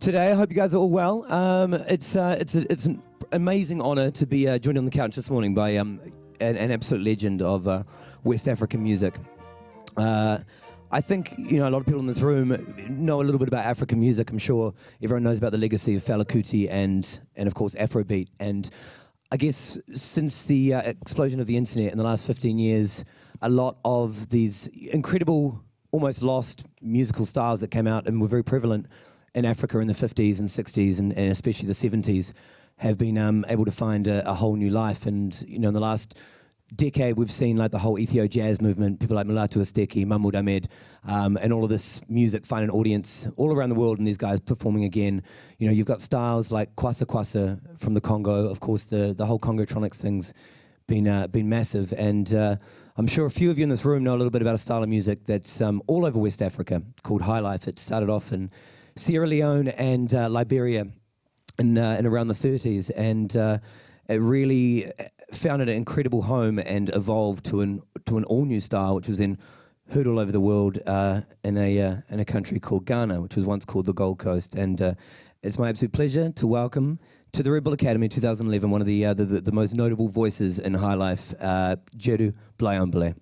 today. I hope you guys are all well. It's an amazing honour to be joined on the couch this morning by an absolute legend of West African music. I think, you know, a lot of people in this room know a little bit about African music. I'm sure everyone knows about the legacy of Fela, Kuti and of course Afrobeat. And I guess since the explosion of the internet in the last 15 years, a lot of these incredible, almost lost musical styles that came out and were very prevalent in Africa in the 50s and 60s and especially the 70s have been able to find a whole new life. And, you know, in the last decade, we've seen like the whole Ethio jazz movement, people like Mulatu Asteki, Mahmoud Ahmed, and all of this music find an audience all around the world, and these guys performing again. You know, you've got styles like Kwasa Kwasa from the Congo. Of course, the whole Congotronics thing's been massive, and I'm sure a few of you in this room know a little bit about a style of music that's all over West Africa called Highlife. It started off in Sierra Leone and Liberia in around the 30s, and it really found an incredible home and evolved to an all-new style, which was then heard all over the world in a country called Ghana, which was once called the Gold Coast. And it's my absolute pleasure to welcome to the Red Bull Academy 2011 one of the most notable voices in Highlife, Gyedu-Blay Ambolley.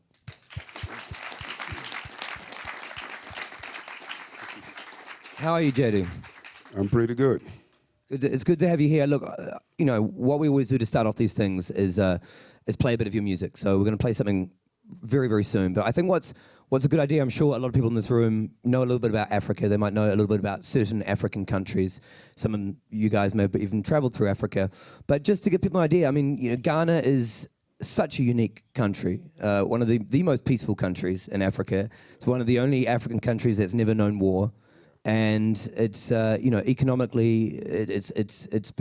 How are you, Gyedu? I'm pretty good. It's good to have you here. Look, you know, what we always do to start off these things is play a bit of your music. So we're going to play something very, very soon. But I think what's a good idea, I'm sure a lot of people in this room know a little bit about Africa. They might know a little bit about certain African countries. Some of you guys may have even traveled through Africa. But just to give people an idea, I mean, you know, Ghana is such a unique country, one of the most peaceful countries in Africa. It's one of the only African countries that's never known war. And it's you know, economically it's had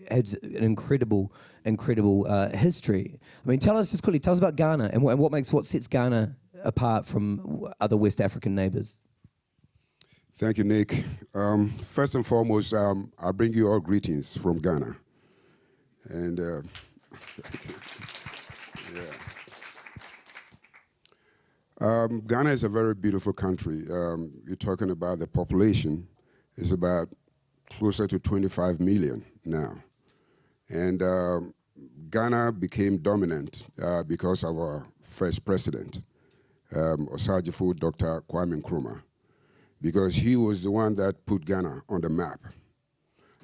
an incredible history. I mean, tell us about Ghana and what sets Ghana apart from other West African neighbors. Thank you, Nick. First and foremost, I bring you all greetings from Ghana, and Ghana is a very beautiful country. You're talking about the population is about closer to 25 million now. And Ghana became dominant because of our first president, Osajifo Dr. Kwame Nkrumah, because he was the one that put Ghana on the map.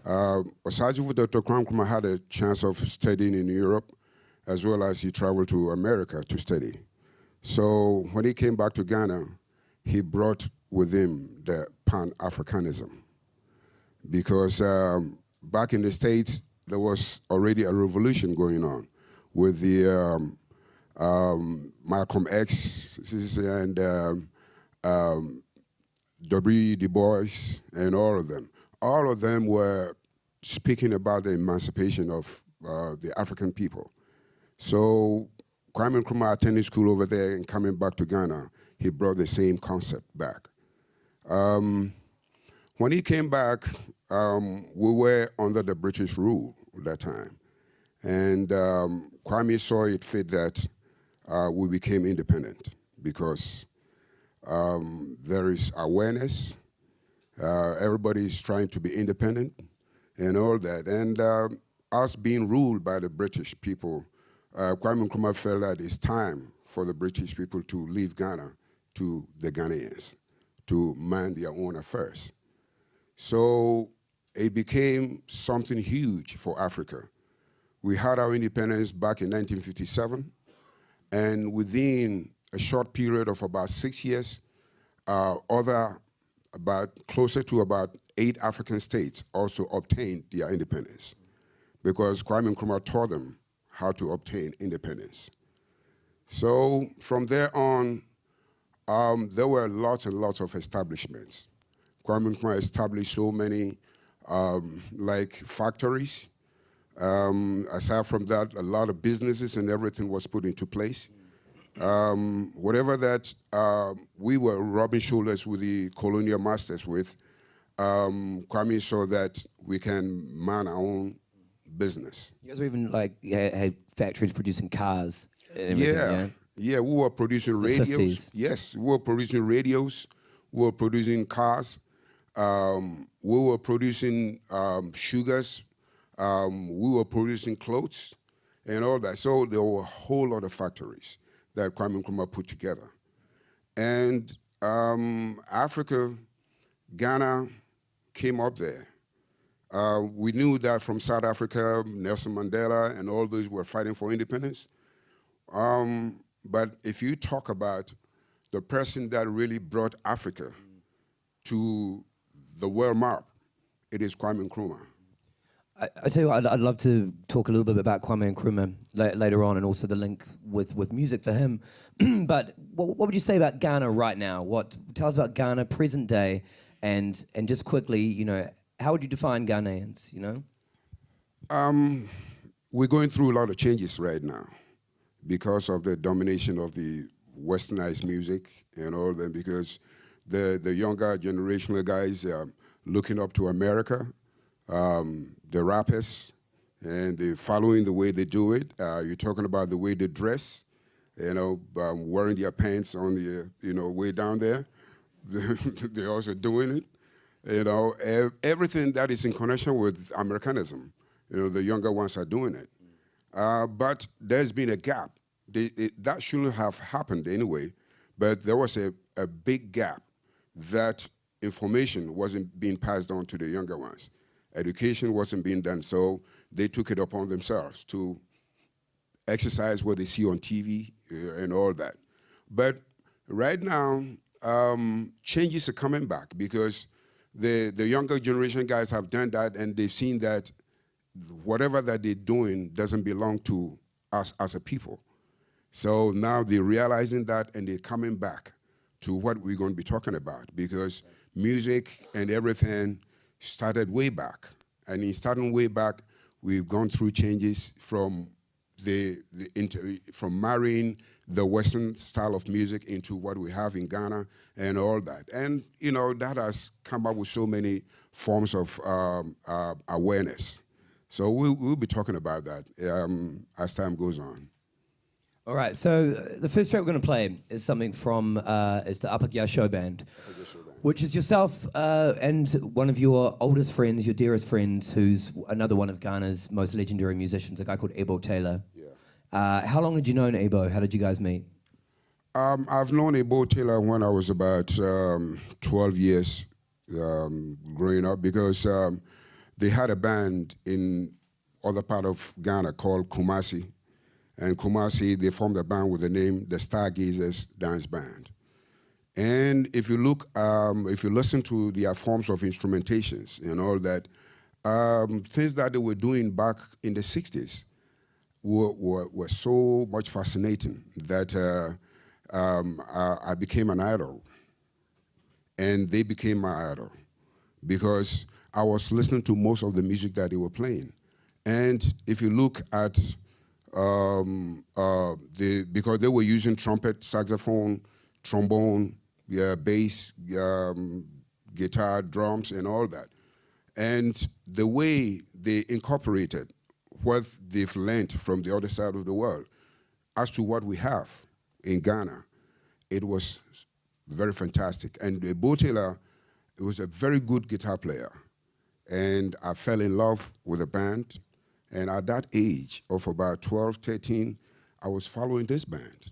Osajifo Dr. Kwame Nkrumah had a chance of studying in Europe, as well as he traveled to America to study. So when he came back to Ghana, he brought with him the Pan-Africanism, because back in the States, there was already a revolution going on with the Malcolm X and W. Du Bois and all of them. All of them were speaking about the emancipation of the African people. So Kwame Nkrumah attended school over there, and coming back to Ghana, he brought the same concept back. When he came back, we were under the British rule at that time. And Kwame saw it fit that we became independent, because there is awareness. Everybody is trying to be independent and all that. And us being ruled by the British people, Kwame Nkrumah felt that it's time for the British people to leave Ghana to the Ghanaians, to mind their own affairs. So it became something huge for Africa. We had our independence back in 1957, and within a short period of about 6 years, closer to about 8 African states also obtained their independence, because Kwame Nkrumah taught them how to obtain independence. So from there on, there were lots and lots of establishments. Kwame Nkrumah established so many like factories. Aside from that, a lot of businesses and everything was put into place. Whatever that we were rubbing shoulders with the colonial masters with, Kwame saw that we can man our own business. You guys were even like had factories producing cars and everything, yeah, we were producing radios. 50s. Yes, we were producing radios, we were producing cars. We were producing sugars, we were producing clothes, and all that. So there were a whole lot of factories that Kwame Nkrumah put together. And Africa, Ghana came up there. We knew that from South Africa, Nelson Mandela and all those were fighting for independence. But if you talk about the person that really brought Africa to the world map, it is Kwame Nkrumah. I tell you what, I'd love to talk a little bit about Kwame Nkrumah later on, and also the link with music for him. But what would you say about Ghana right now? Tell us about Ghana present day, and just quickly, you know, how would you define Ghanaians? You know, we're going through a lot of changes right now because of the domination of the westernized music and all that. Because the younger generational guys are looking up to America. The rappers, and they're following the way they do it. You're talking about the way they dress, you know, wearing their pants on the, you know, way down there. They're also doing it. You know, everything that is in connection with Americanism, you know, the younger ones are doing it. But there's been a gap. That shouldn't have happened anyway, but there was a big gap that information wasn't being passed on to the younger ones. Education wasn't being done, so they took it upon themselves to exercise what they see on TV and all that. But right now, changes are coming back because the younger generation guys have done that, and they've seen that whatever that they're doing doesn't belong to us as a people. So now they're realizing that, and they're coming back to what we're going to be talking about, because music and everything started way back. And in starting way back, we've gone through changes from from marrying the Western style of music into what we have in Ghana and all that. And, you know, that has come up with so many forms of awareness. So we'll be talking about that as time goes on. All right, so the first track we're going to play is something from it's the Apagya show band, which is yourself and one of your oldest friends, your dearest friend, who's another one of Ghana's most legendary musicians, a guy called Ebo Taylor. Yeah. How long had you known Ebo? How did you guys meet? I've known Ebo Taylor when I was about 12 years growing up, because they had a band in other part of Ghana called Kumasi. And Kumasi, they formed a band with the name the Stargazers Dance Band. And if you look, if you listen to their forms of instrumentations and all that, things that they were doing back in the 60s were so much fascinating that I became an idol. And they became my idol because I was listening to most of the music that they were playing. And if you look at because they were using trumpet, saxophone, trombone, bass, guitar, drums, and all that. And the way they incorporated what they've learned from the other side of the world as to what we have in Ghana, it was very fantastic. And Ebo Taylor was a very good guitar player. And I fell in love with the band. And at that age of about 12, 13, I was following this band.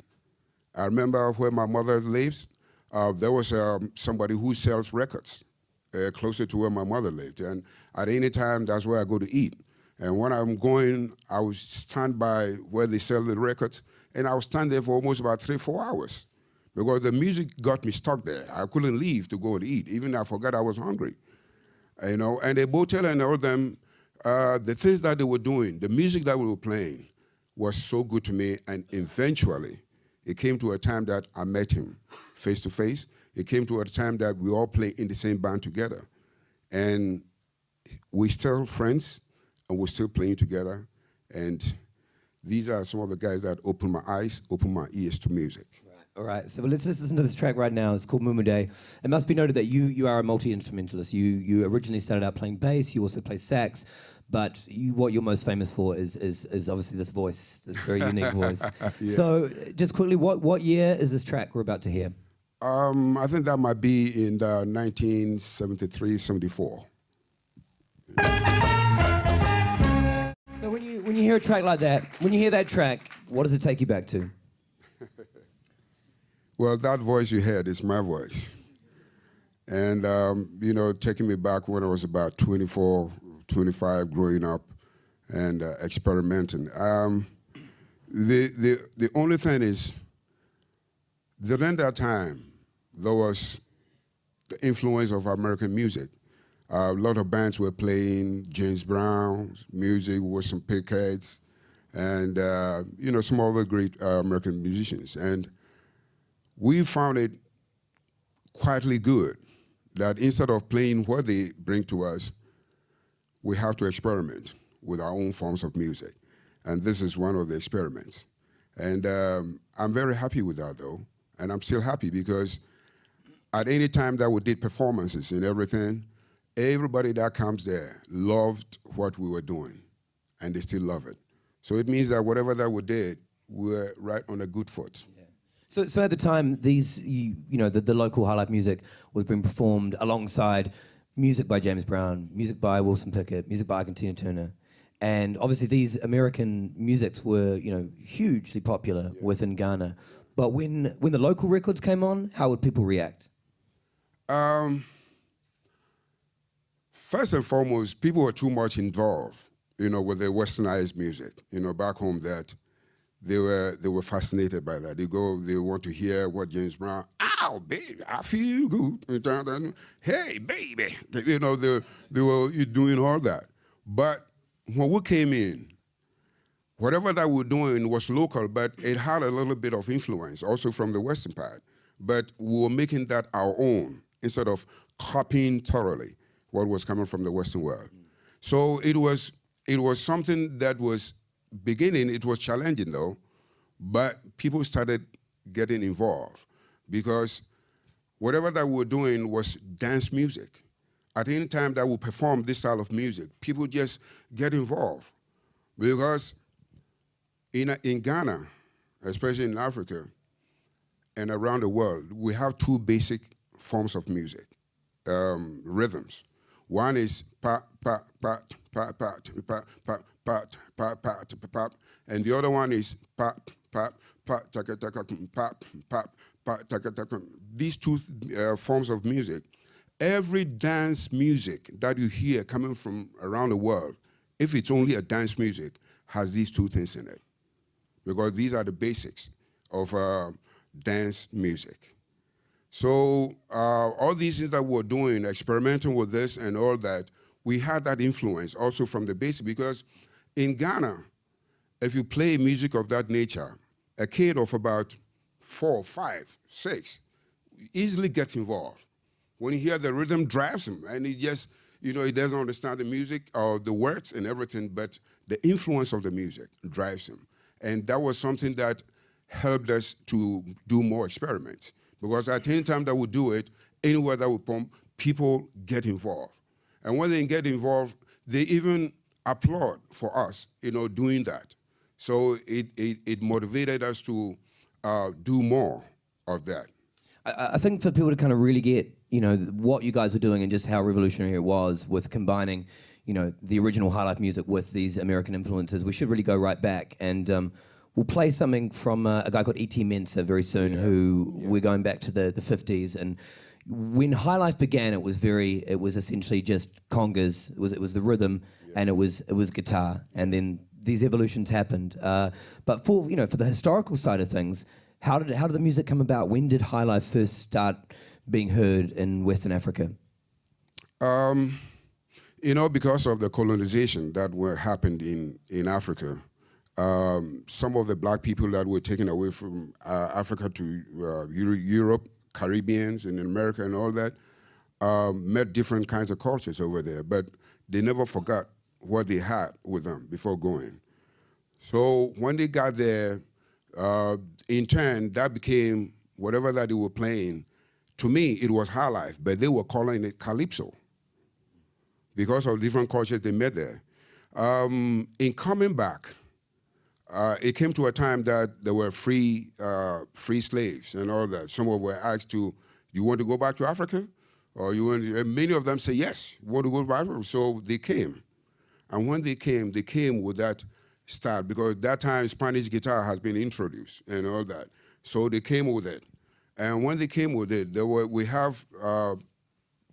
I remember where my mother lives, there was somebody who sells records closer to where my mother lived. And at any time, that's where I go to eat. And when I'm going, I would stand by where they sell the records, and I would stand there for almost about 3-4 hours because the music got me stuck there. I couldn't leave to go and eat. Even I forgot I was hungry. You know, and Ebo Taylor and all them, the things that they were doing, the music that we were playing was so good to me, and eventually it came to a time that I met him face to face. It came to a time that we all play in the same band together. And we're still friends, and we're still playing together. And these are some of the guys that opened my eyes, opened my ears to music. All right, so let's listen to this track right now. It's called Mumude. It must be noted that you are a multi-instrumentalist. You originally started out playing bass, you also play sax, but what you're most famous for is obviously this voice, this very unique voice. Yeah. So just quickly, what year is this track we're about to hear? I think that might be in the 1973, 74. So when you hear a track like that, when you hear that track, what does it take you back to? Well, that voice you heard is my voice. And, taking me back when I was about 24, 25, growing up and experimenting. The only thing is, during that time, there was the influence of American music. A lot of bands were playing James Brown's music with some Pickheads and, some other great American musicians. And we found it quietly good that instead of playing what they bring to us, we have to experiment with our own forms of music. And this is one of the experiments. And I'm very happy with that, though. And I'm still happy because at any time that we did performances and everything, everybody that comes there loved what we were doing, and they still love it. So it means that whatever that we did, we're right on a good foot. Yeah. So at the time, the local Highlife music was being performed alongside music by James Brown, music by Wilson Pickett, music by Tina Turner. And obviously these American musics were, hugely popular within Ghana. But when the local records came on, how would people react? First and foremost, people were too much involved, with the westernized music, back home that they were fascinated by that. They want to hear what James Brown, ow, baby, I feel good. Hey, baby. They were doing all that. But when we came in, whatever that we were doing was local, but it had a little bit of influence also from the western part. But we were making that our own instead of copying thoroughly what was coming from the Western world. So it was something that was beginning, it was challenging though, but people started getting involved because whatever that we were doing was dance music. At any time that we perform this style of music, people just get involved because in Ghana, especially in Africa and around the world, we have two basic forms of music, rhythms. One is pa pa pa pa pa pa pa pa pa pa pa, and the other one is pa pa pa taka taka pa pa pa taka taka. These two forms of music, every dance music that you hear coming from around the world, if it's only a dance music, has these two things in it, because these are the basics of dance music. So all these things that we're doing, experimenting with this and all that, we had that influence also from the basic, because in Ghana, if you play music of that nature, a kid of about 4, 5, 6 easily gets involved. When you hear the rhythm drives him, and he just, he doesn't understand the music or the words and everything, but the influence of the music drives him. And that was something that helped us to do more experiments. Because at any time that we do it, anywhere that we pump, people get involved. And when they get involved, they even applaud for us, doing that. So it motivated us to do more of that. I think for people to kind of really get, what you guys are doing and just how revolutionary it was with combining, the original Highlife music with these American influences, we should really go right back. And we'll play something from a guy called E.T. Mensah very soon, we're going back to the 50s. And when Highlife began, it was essentially just congas. It was the rhythm, and it was guitar. And then these evolutions happened. But for the historical side of things, how did the music come about? When did Highlife first start being heard in Western Africa? Because of the colonization that happened in Africa, some of the black people that were taken away from Africa to Europe, Caribbeans, and in America and all that, met different kinds of cultures over there, but they never forgot what they had with them before going. So when they got there, in turn, that became whatever that they were playing. To me, it was Highlife, but they were calling it Calypso because of different cultures they met there. In coming back, it came to a time that there were free slaves and all that. Some of them were asked to, you want to go back to Africa? Or you want, and many of them say, yes, we want to go back to Africa. So they came. And when they came with that style, because at that time Spanish guitar has been introduced and all that. So they came with it. And when they came with it, we have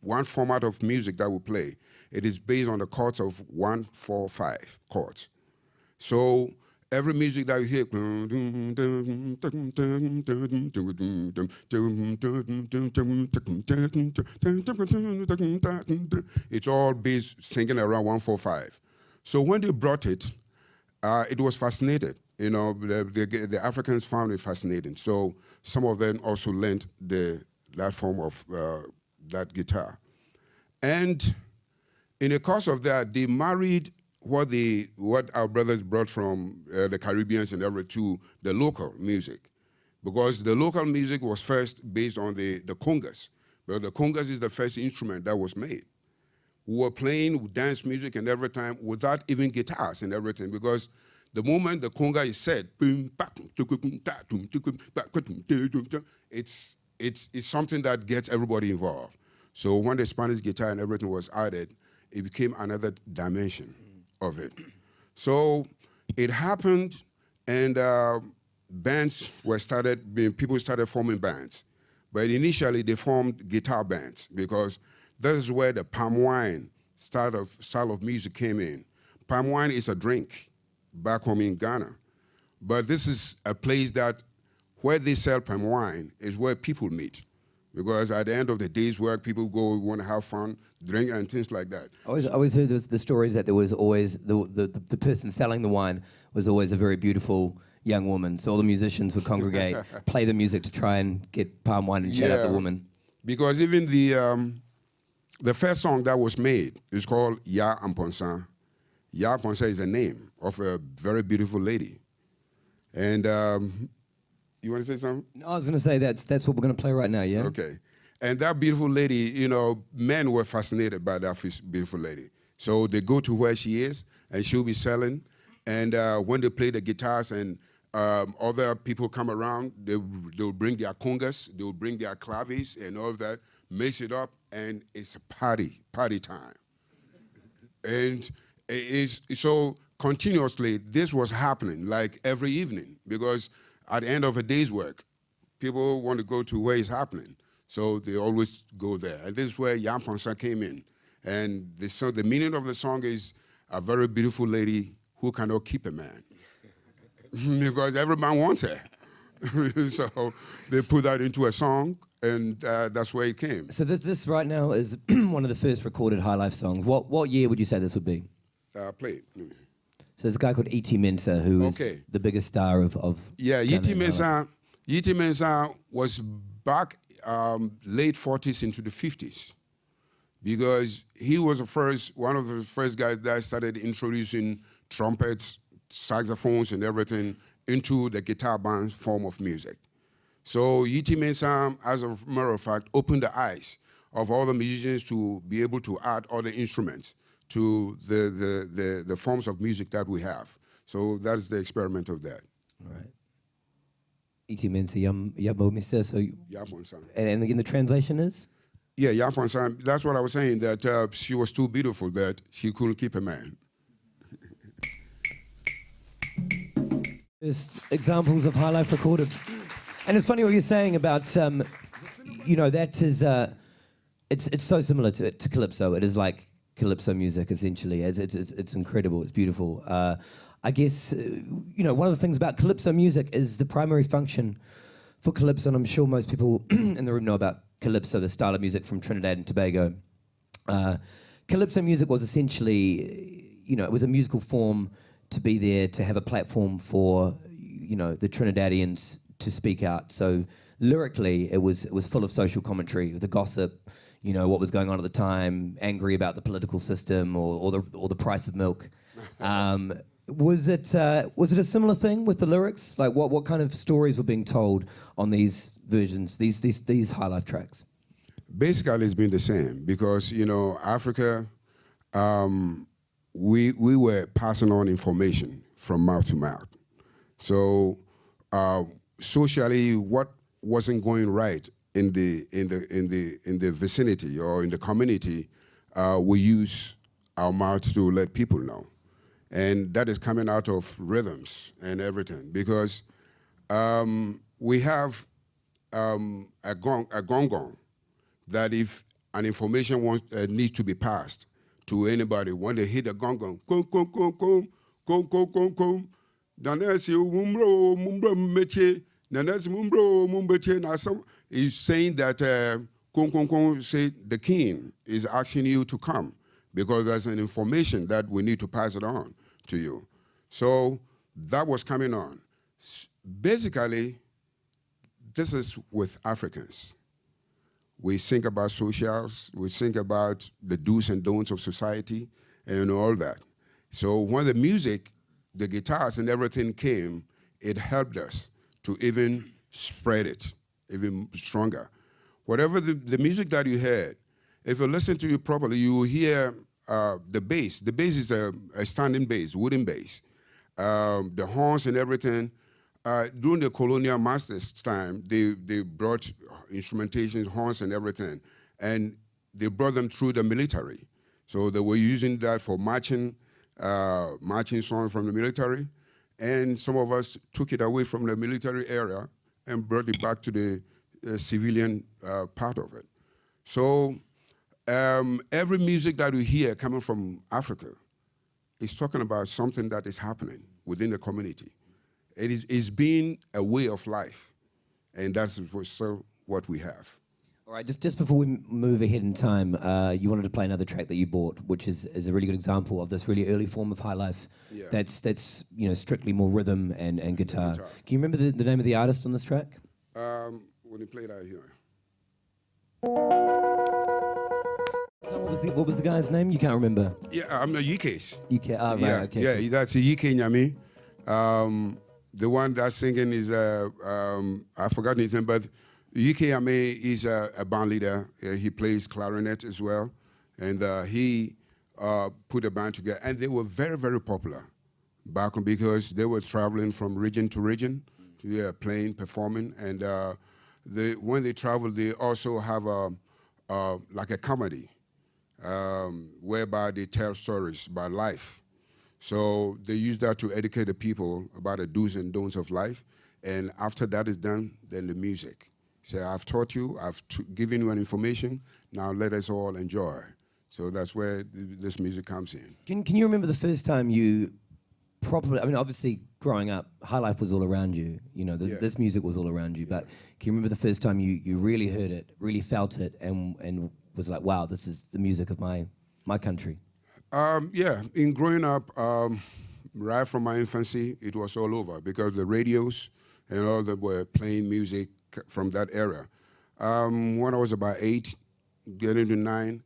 one format of music that we play. It is based on the chords of 1, 4, 5 chords. So every music that you hear, it's all based singing around 1, 4, 5. So when they brought it, it was fascinated. You know, the Africans found it fascinating. So some of them also learned that form of that guitar. And in the course of that, they married what our brothers brought from the Caribbeans and everything to the local music. Because the local music was first based on the congas. But the congas is the first instrument that was made. We were playing dance music and every time without even guitars and everything, because the moment the conga is set, it's something that gets everybody involved. So when the Spanish guitar and everything was added, it became another dimension of it. So it happened, and bands were people started forming bands. But initially they formed guitar bands, because this is where the palm wine style of music came in. Palm wine is a drink back home in Ghana. But this is a place that where they sell palm wine is where people meet. Because at the end of the day's work, people go, want to have fun, drink, and things like that. I always heard the stories that there was always, the person selling the wine was always a very beautiful young woman. So all the musicians would congregate, play the music to try and get palm wine and chat up the woman. Because even the first song that was made is called Ya Amponsa. Ya Amponsa is a name of a very beautiful lady. And you want to say something? No, I was going to say that's what we're going to play right now, yeah? Okay. And that beautiful lady, you know, men were fascinated by that beautiful lady. So they go to where she is, and she'll be selling. And when they play the guitars and other people come around, they'll bring their congas, they'll bring their claves and all of that, mix it up, and it's a party time. And so continuously, this was happening, like every evening, because at the end of a day's work, people want to go to where it's happening. So they always go there. And this is where Yamponsa came in. And the meaning of the song is a very beautiful lady who cannot keep a man. Because every man wants her. So they put that into a song, and that's where it came. So this right now is one of the first recorded Highlife songs. What year would you say this would be? Play it. So there's a guy called E.T. Mensah, who is the biggest star of yeah, E.T. Mensah was back late 40s into the 50s, because he was one of the first guys that started introducing trumpets, saxophones, and everything into the guitar band form of music. So E.T. Mensah, as a matter of fact, opened the eyes of all the musicians to be able to add other instruments to the forms of music that we have. So that's the experiment of that. Right. E.T. Mensah, Yabo Mr. So Yaponsan. And again, the translation is? Yeah, Yaponsan. That's what I was saying, that she was too beautiful that she couldn't keep a man. There's examples of Highlife recorded. And it's funny what you're saying about, you know, that is, it's so similar to Calypso. It is like Calypso music, essentially. It's incredible, it's beautiful. I guess, you know, one of the things about Calypso music is the primary function for Calypso, and I'm sure most people in the room know about Calypso, the style of music from Trinidad and Tobago. Calypso music was essentially, you know, it was a musical form to be there, to have a platform for, you know, the Trinidadians to speak out. So lyrically, it was full of social commentary, the gossip, you know, what was going on at the time, angry about the political system or the price of milk. Was it a similar thing with the lyrics? Like what kind of stories were being told on these versions, these Highlife tracks? Basically, it's been the same, because, you know, Africa, we were passing on information from mouth to mouth. So socially, what wasn't going right in the vicinity or in the community, we use our mouths to let people know. And that is coming out of rhythms and everything, because we have a gong, that if an information needs to be passed to anybody, when they hit a gong, gong, gong, gong, gong, gong, gong, gong, gong, danesi mumbro mumbro meche, danesi mumbro mumbeche. Now some is saying that gong, gong, gong, say the king is asking you to come, because there's an information that we need to pass it on to you. So that was coming on. Basically, this is with Africans. We think about socials, we think about the do's and don'ts of society and all that. So when the music, the guitars and everything came, it helped us to even spread it even stronger. Whatever the music that you heard, if you listen to it properly, you will hear the bass. The bass is a standing bass, wooden bass. The horns and everything. During the colonial masters' time, they brought instrumentations, horns and everything, and they brought them through the military. So they were using that for marching songs from the military, and some of us took it away from the military area and brought it back to the civilian part of it. So every music that we hear coming from Africa is talking about something that is happening within the community. It's been a way of life, and that's still what we have. All right, just before we move ahead in time, you wanted to play another track that you bought, which is a really good example of this really early form of Highlife. Yeah. That's strictly more rhythm and guitar. Can you remember the name of the artist on this track? When you play that here. What was the guy's name? You can't remember? Yeah, I'm a UK's. UK. Oh, right. Yeah, Okay. yeah, Cool. that's a UK Nyami. The one that's singing is I forgot his name, but UK Nyami is a band leader. He plays clarinet as well, and he put a band together, and they were very, very popular back on, because they were traveling from region to region, playing, performing, and when they travel, they also have like a comedy whereby they tell stories about life. So they use that to educate the people about the do's and don'ts of life. And after that is done, then the music. So I've taught you, I've given you an information, now let us all enjoy. So that's where this music comes in. Can you remember the first time you properly, I mean, obviously growing up, Highlife was all around you, this music was all around you, but can you remember the first time you really heard it, really felt it, and was like, wow, this is the music of my country? Yeah, in growing up, right from my infancy, it was all over, because the radios and all that were playing music from that era. When I was about 8, getting to 9,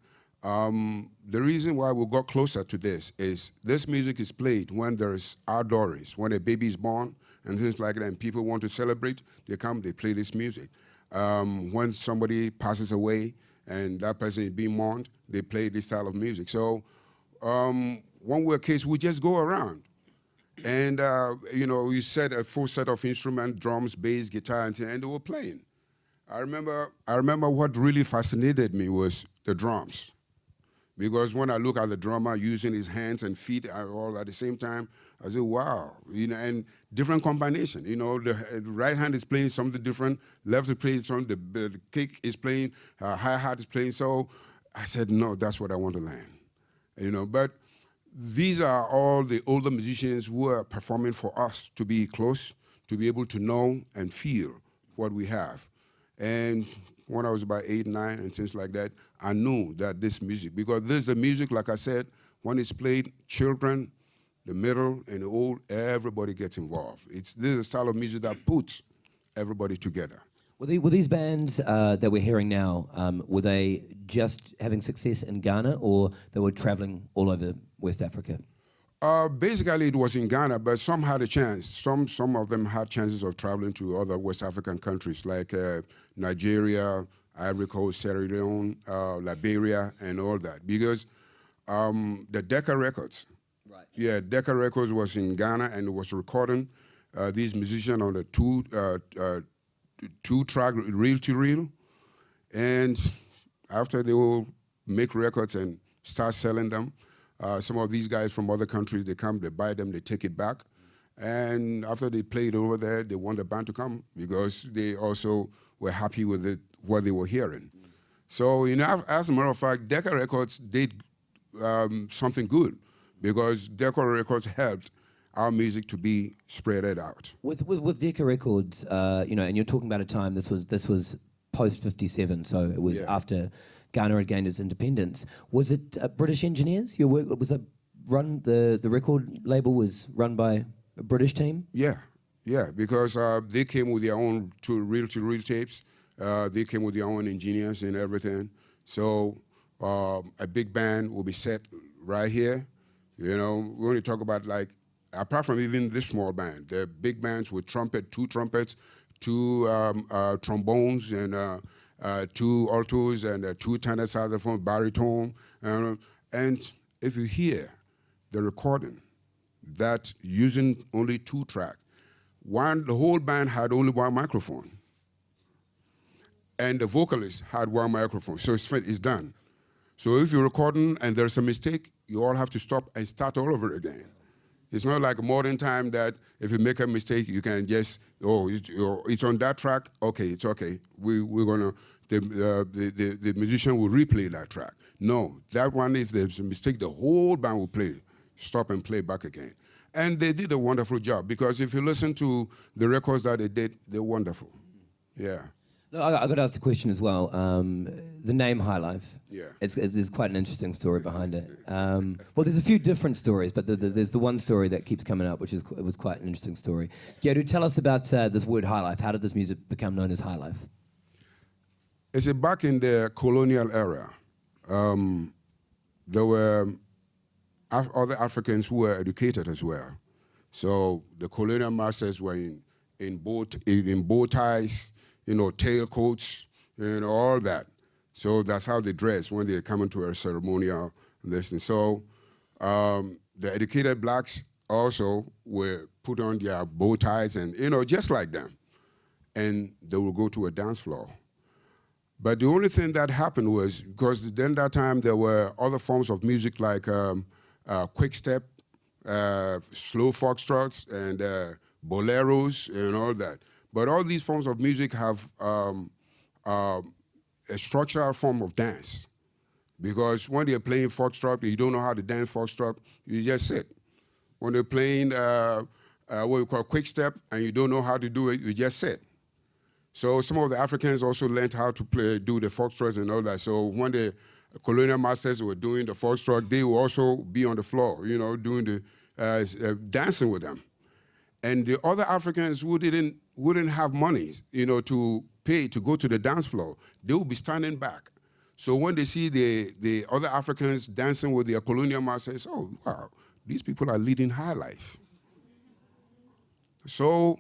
the reason why we got closer to this is this music is played when there's outdoors, when a baby is born and things like that, and people want to celebrate, they come, they play this music. When somebody passes away and that person is being mourned, they play this style of music. So when we were kids, we just go around. And, we set a full set of instruments, drums, bass, guitar, and they were playing. I remember what really fascinated me was the drums. Because when I look at the drummer using his hands and feet all at the same time, I say, wow, and different combination. The right hand is playing something different, left is playing something, the kick is playing, hi-hat is playing. So I said, no, that's what I want to learn. But these are all the older musicians who are performing for us to be close, to be able to know and feel what we have. And when I was about 8, 9, and things like that, I knew that this music, because this is the music, like I said, when it's played, children, the middle, and the old, everybody gets involved. This is a style of music that puts everybody together. Were these bands that we're hearing now, were they just having success in Ghana, or they were traveling all over West Africa? Basically, it was in Ghana, but some had a chance. Some of them had chances of traveling to other West African countries like Nigeria, Ivory Coast, Sierra Leone, Liberia, and all that. Because the Decca Records, right? Yeah, Decca Records was in Ghana and it was recording these musicians on a two-track reel-to-reel, and after they will make records and start selling them, some of these guys from other countries, they come, they buy them, they take it back, and after they play it over there, they want the band to come because they also were happy with it, what they were hearing. So, as a matter of fact, Decca Records did something good because Decca Records helped our music to be spreaded out. With Decca Records, and you're talking about a time, this was post 57, so it was after Ghana had gained its independence. Was it British engineers? Your work was it run the record label was run by a British team? Yeah, because they came with their own reel-to-reel tapes. They came with their own engineers and everything. So a big band will be set right here. We only talk about apart from even this small band, the big bands with two trumpets, two trombones, and two altos, and two tenor saxophone, baritone. And if you hear the recording, that using only two tracks, the whole band had only one microphone. And the vocalist had one microphone, so it's done. So if you're recording and there's a mistake, you all have to stop and start all over again. It's not like a modern time that if you make a mistake, you can just, it's on that track, okay, it's okay. We're gonna, the musician will replay that track. No, that one, if there's a mistake, the whole band will stop and play back again. And they did a wonderful job because if you listen to the records that they did, they're wonderful. Yeah. No, I got to ask the question as well. The name Highlife. Yeah. There's quite an interesting story behind it. Well, there's a few different stories, but there's the one story that keeps coming up, which was quite an interesting story. Gyedu, tell us about this word Highlife. How did this music become known as Highlife? It's back in the colonial era. There were other Africans who were educated as well. So the colonial masters were in bow ties, tailcoats, all that. So that's how they dress when they come into a ceremonial lesson. So the educated blacks also were put on their bow ties and, just like them. And they will go to a dance floor. But the only thing that happened was, because then that time there were other forms of music like quick step, slow foxtrots, and boleros, and all that. But all these forms of music have a structural form of dance. Because when they're playing foxtrot, you don't know how to dance foxtrot, you just sit. When they're playing what we call quick step, and you don't know how to do it, you just sit. So some of the Africans also learned how to do the foxtrots and all that. So when the colonial masters were doing the foxtrot, they would also be on the floor, doing the dancing with them. And the other Africans who wouldn't have money, to pay to go to the dance floor, they would be standing back. So when they see the other Africans dancing with their colonial masters, oh wow, these people are leading high life. So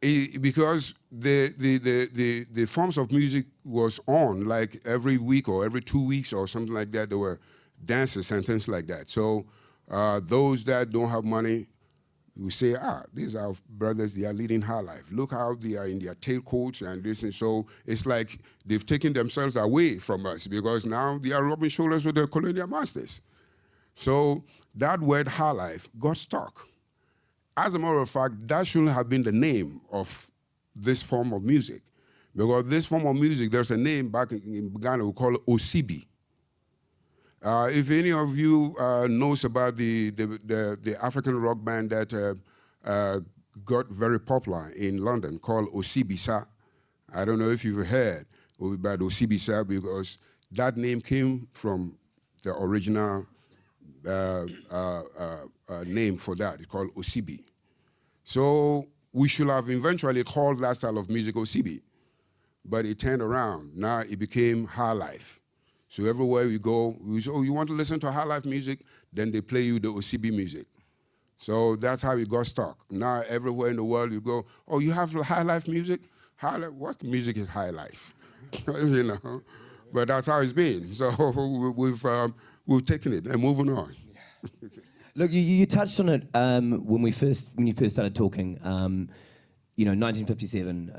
because the forms of music was on like every week or every 2 weeks or something like that, there were dances and things like that. So those that don't have money, we say, these are brothers, they are leading high life. Look how they are in their tailcoats and this. And so it's like they've taken themselves away from us because now they are rubbing shoulders with their colonial masters. So that word high life got stuck. As a matter of fact, that shouldn't have been the name of this form of music. Because this form of music, there's a name back in Ghana we call it Osibi. If any of you knows about the African rock band that got very popular in London called Osibisa, I don't know if you've heard about Osibisa because that name came from the original name for that. It's called Osibi. So we should have eventually called that style of music Osibi, but it turned around. Now it became high life. So everywhere we go, we say, you want to listen to high life music? Then they play you the Osibi music. So that's how it got stuck. Now everywhere in the world you go, you have high life music? High life? What music is high life? But that's how it's been. So we've taken it and moving on. Look, you touched on it when you first started talking. 1957,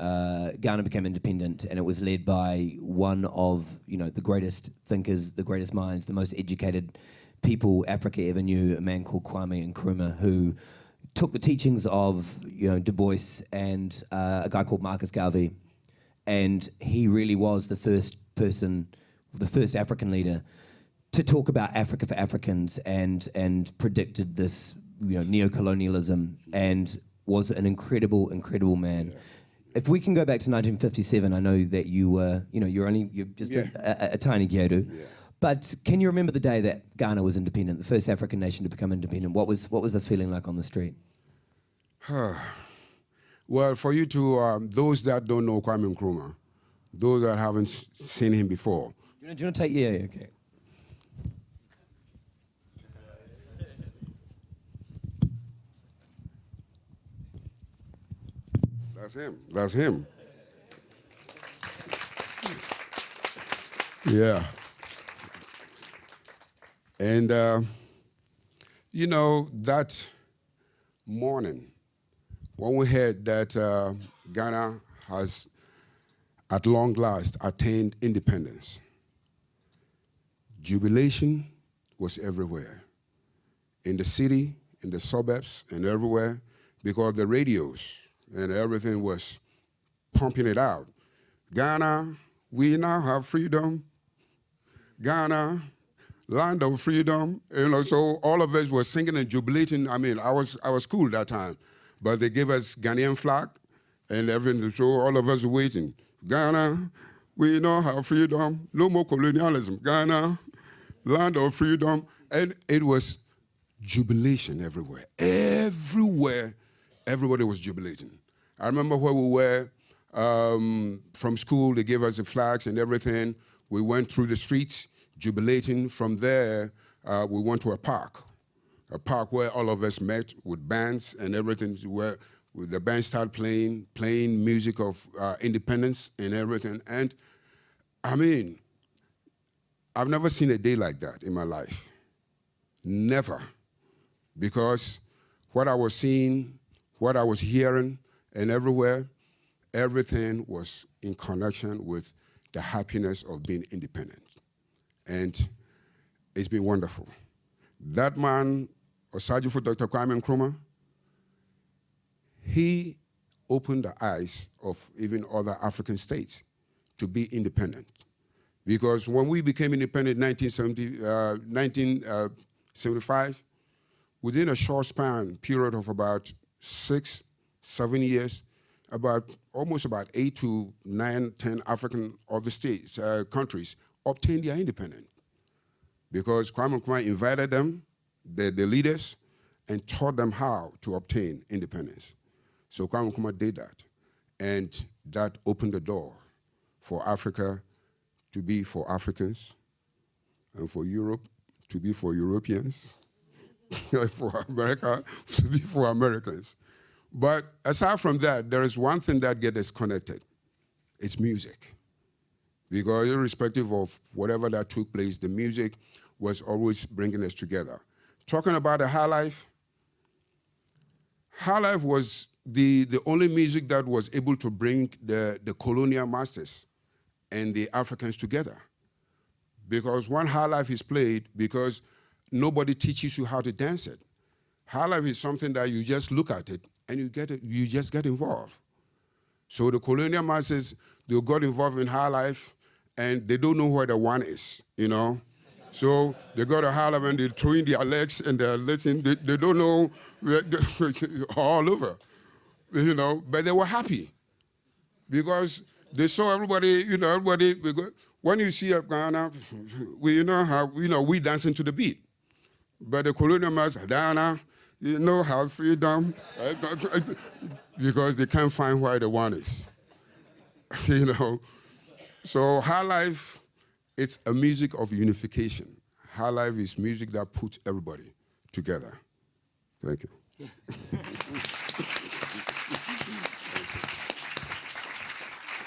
Ghana became independent, and it was led by one of the greatest thinkers, the greatest minds, the most educated people Africa ever knew, a man called Kwame Nkrumah, who took the teachings of Du Bois and a guy called Marcus Garvey, and he really was the first African leader to talk about Africa for Africans and predicted this neo-colonialism and was an incredible man. Yeah. If we can go back to 1957, I know that you were, you're just a tiny Gyedu. Yeah. But can you remember the day that Ghana was independent, the first African nation to become independent? What was the feeling like on the street? Well, for you to, those that don't know Kwame Nkrumah, those that haven't seen him before. Do you want to take, okay. That's him. Yeah. And, that morning, when we heard that Ghana has, at long last, attained independence, jubilation was everywhere. In the city, in the suburbs, and everywhere, because the radios and everything was pumping it out. Ghana, we now have freedom. Ghana, land of freedom. So all of us were singing and jubilating. I mean, I was cool that time, but they gave us Ghanaian flag and everything. So all of us were waiting. Ghana, we now have freedom. No more colonialism. Ghana, land of freedom. And it was jubilation everywhere. Everywhere, everybody was jubilating. I remember where we were from school. They gave us the flags and everything. We went through the streets, jubilating. From there, we went to a park where all of us met with bands and everything, where the band started playing music of independence and everything. And, I mean, I've never seen a day like that in my life. Never. Because what I was seeing, what I was hearing, and everywhere, everything was in connection with the happiness of being independent. And it's been wonderful. That man, Osagyefo Dr. Kwame Nkrumah, he opened the eyes of even other African states to be independent. Because when we became independent in 1975, within a short span period of about 6-7 years, almost about 8 to 9, 10 African other states, countries, obtained their independence. Because Kwame Nkrumah invited them, the leaders, and taught them how to obtain independence. So Kwame Nkrumah did that. And that opened the door for Africa to be for Africans, and for Europe to be for Europeans, for America to be for Americans. But aside from that, there is one thing that gets us connected. It's music. Because irrespective of whatever that took place, the music was always bringing us together. Talking about the Highlife was the only music that was able to bring the colonial masters and the Africans together. Because when Highlife is played, because nobody teaches you how to dance it. Highlife is something that you just look at it and you just get involved. So the colonial masters, they got involved in Highlife and they don't know where the one is, So they go to Highlife and they're throwing their legs and they're listening. They don't know, all over, but they were happy because they saw everybody, when you see a Ghana, we dancing to the beat. But the colonial masters, Ghana, have freedom, because they can't find where the one is, So Highlife, it's a music of unification. Highlife is music that puts everybody together. Thank you.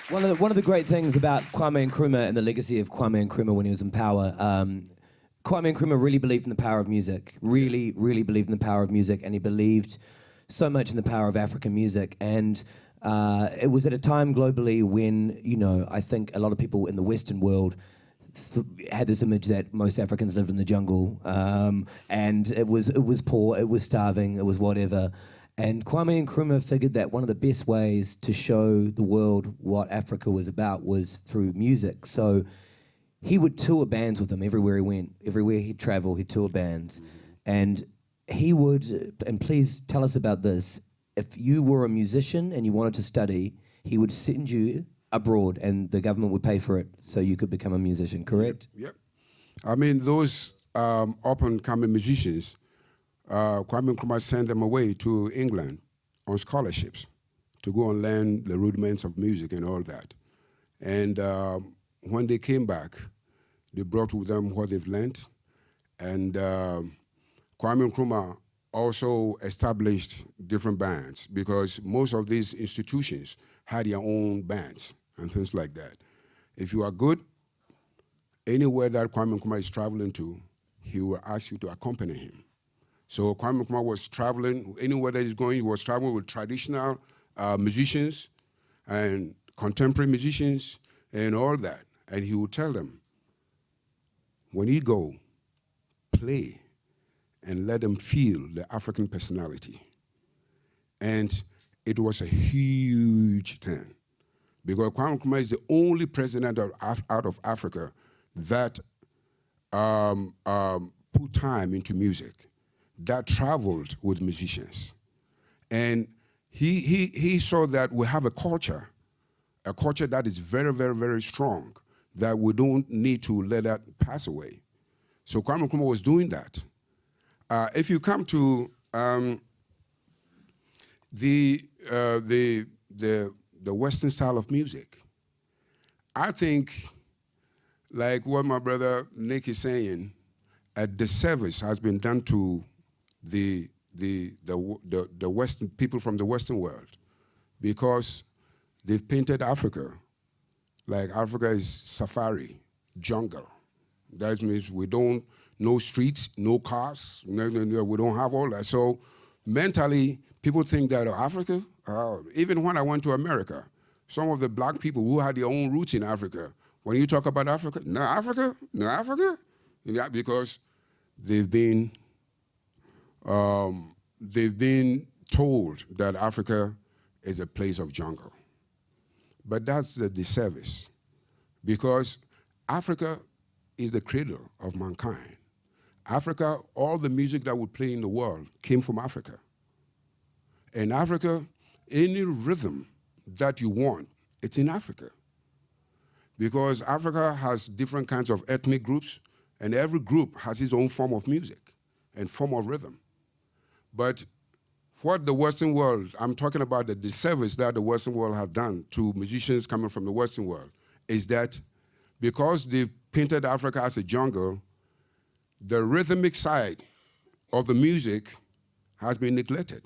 One of the great things about Kwame Nkrumah and the legacy of Kwame Nkrumah when he was in power, Kwame Nkrumah really believed in the power of music, really believed in the power of music, and he believed so much in the power of African music. And it was at a time globally when, you know, I think a lot of people in the Western world had this image that most Africans lived in the jungle, and it was poor, it was starving, it was whatever. And Kwame Nkrumah figured that one of the best ways to show the world what Africa was about was through music. So he would tour bands with him everywhere he went. Everywhere he'd travel, he'd tour bands. And he would, and please tell us about this, if you were a musician and you wanted to study, he would send you abroad and the government would pay for it so you could become a musician, correct? Yep. I mean, those up-and-coming musicians, Kwame Nkrumah sent them away to England on scholarships to go and learn the rudiments of music and all that. And when they came back, they brought with them what they've learned. And Kwame Nkrumah also established different bands because most of these institutions had their own bands and things like that. If you are good, anywhere that Kwame Nkrumah is traveling to, he will ask you to accompany him. So Kwame Nkrumah was traveling, anywhere that he's going, he was traveling with traditional musicians and contemporary musicians and all that. And he would tell them, when you go, play and let them feel the African personality. And it was a huge thing because Kwame Nkrumah is the only president out of Africa that put time into music, that traveled with musicians. And he saw that we have a culture that is very, very, very strong, that we don't need to let that pass away. So Kwame Nkrumah was doing that. If you come to the Western style of music, I think, like what my brother Nick is saying, a disservice has been done to the Western people from the Western world because they've painted Africa like Africa is safari, jungle. That means we don't, no streets, no cars, we don't have all that. So mentally, people think that Africa, even when I went to America, some of the black people who had their own roots in Africa, when you talk about Africa, no Africa, no Africa, yeah, because they've been told that Africa is a place of jungle. But that's the disservice, because Africa is the cradle of mankind. Africa, all the music that would play in the world came from Africa. In Africa, any rhythm that you want, it's in Africa. Because Africa has different kinds of ethnic groups, and every group has its own form of music and form of rhythm. But what the Western world, I'm talking about the disservice that the Western world have done to musicians coming from the Western world, is that because they've painted Africa as a jungle, the rhythmic side of the music has been neglected.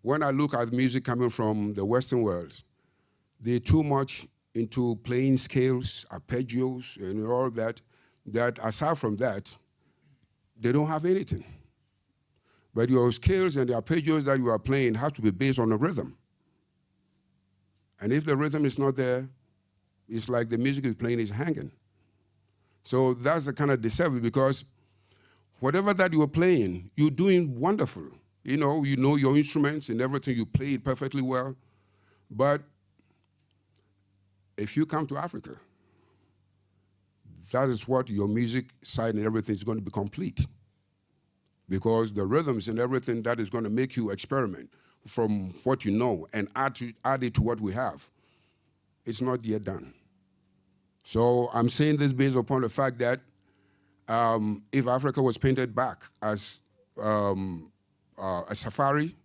When I look at music coming from the Western world, they're too much into playing scales, arpeggios, and all that aside from that, they don't have anything. But your scales and the arpeggios that you are playing have to be based on a rhythm. And if the rhythm is not there, it's like the music is playing is hanging. So that's the kind of disservice, because whatever that you are playing, you're doing wonderful. You know your instruments and everything, you play it perfectly well. But if you come to Africa, that is what your music side and everything is going to be complete. Because the rhythms and everything that is going to make you experiment from what you know and add it to what we have, it's not yet done. So I'm saying this based upon the fact that if Africa was painted back as a safari,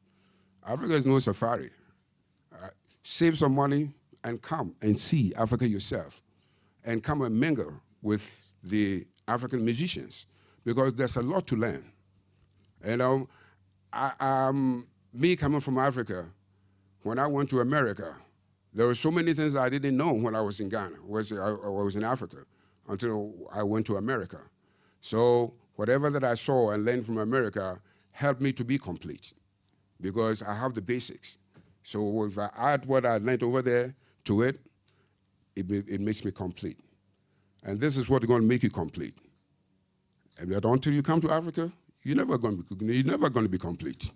Africa is no safari. Save some money and come and see Africa yourself, and come and mingle with the African musicians, because there's a lot to learn. You know, me coming from Africa, when I went to America, there were so many things I didn't know when I was in Ghana, I was in Africa. until I went to America. So whatever that I saw and learned from America helped me to be complete because I have the basics. So if I add what I learned over there to it, it makes me complete. And this is what's going to make you complete. And that until you come to Africa, you're never going to be complete.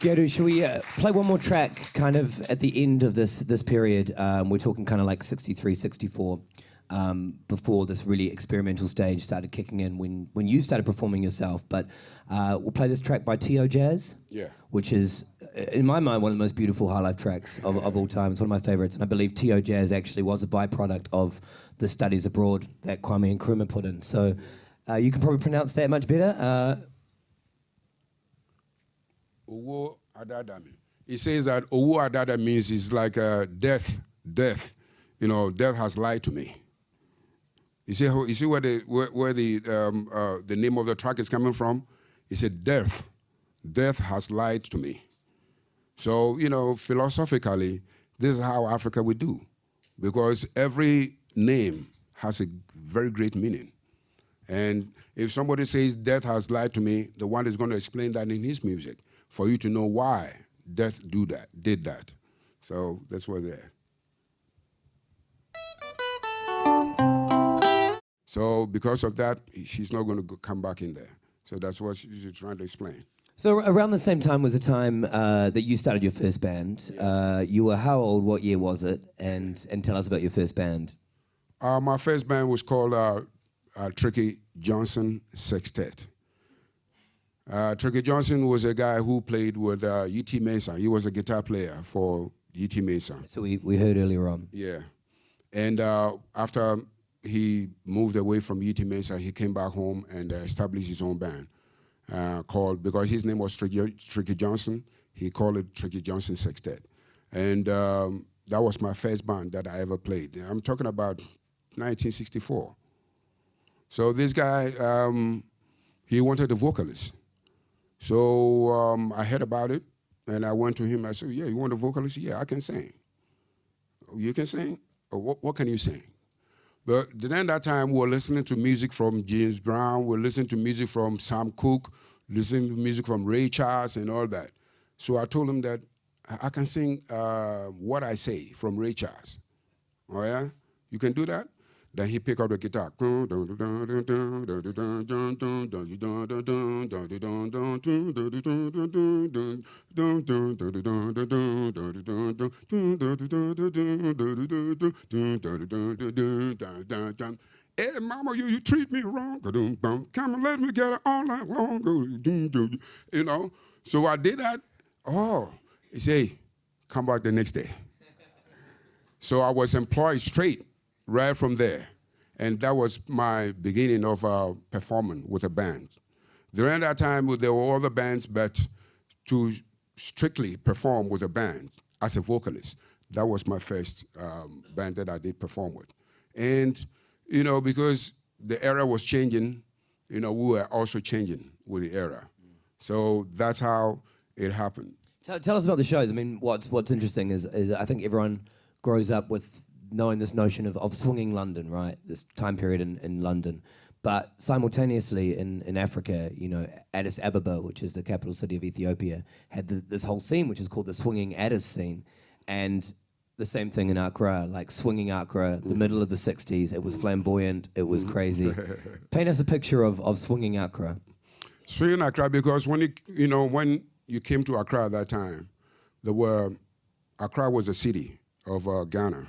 Gyedu, should we play one more track kind of at the end of this period? We're talking kind of like 63, 64, before this really experimental stage started kicking in when you started performing yourself. But we'll play this track by T.O. Jazz, which is, in my mind, one of the most beautiful Highlife tracks of all time. It's one of my favorites. And I believe T.O. Jazz actually was a byproduct of the studies abroad that Kwame Nkrumah put in. So you can probably pronounce that much better. Owo Adadami. He says that Owo Adada means it's like death. You know, death has lied to me. You see where the name of the track is coming from? He said death has lied to me. So, you know, philosophically, this is how Africa would do. Because every name has a very great meaning. And if somebody says death has lied to me, the one is going to explain that in his music for you to know why death did that. So that's where they're. So because of that, she's not going to come back in there. So that's what she's trying to explain. So around the same time was the time that you started your first band. You were how old? What year was it? And tell us about your first band. My first band was called Tricky Johnson Sextet. Tricky Johnson was a guy who played with E.T. Mason. He was a guitar player for E.T. Mason. So we heard earlier on. Yeah. And after he moved away from E.T. Mason, he came back home and established his own band called, because his name was Tricky Johnson, he called it Tricky Johnson Sextet. And that was my first band that I ever played. I'm talking about 1964. So this guy, he wanted a vocalist. So I heard about it, and I went to him. I said, yeah, you want a vocalist? Yeah, I can sing. You can sing? What can you sing? But then that time, we were listening to music from James Brown, we were listening to music from Sam Cooke, listening to music from Ray Charles and all that. So I told him that I can sing What I Say from Ray Charles. Oh, yeah? You can do that? Then he picked up the guitar. Hey, mama, you treat me wrong. Come and let me get it all night long. You know? So I did that. Oh, he said, come back the next day. So I was employed straight right from there. And that was my beginning of performing with a band. During that time, there were other bands, but to strictly perform with a band as a vocalist, that was my first band that I did perform with. And, you know, because the era was changing, you know, we were also changing with the era. So that's how it happened. Tell us about the shows. I mean, what's interesting is I think everyone grows up with knowing this notion of swinging London, right? This time period in London. But simultaneously in Africa, you know, Addis Ababa, which is the capital city of Ethiopia, had this whole scene which is called the swinging Addis scene. And the same thing in Accra, like swinging Accra, the middle of the 60s. It was flamboyant, it was crazy. Paint us a picture of swinging Accra. Swinging Accra, because when you came to Accra at that time, Accra was a city of Ghana.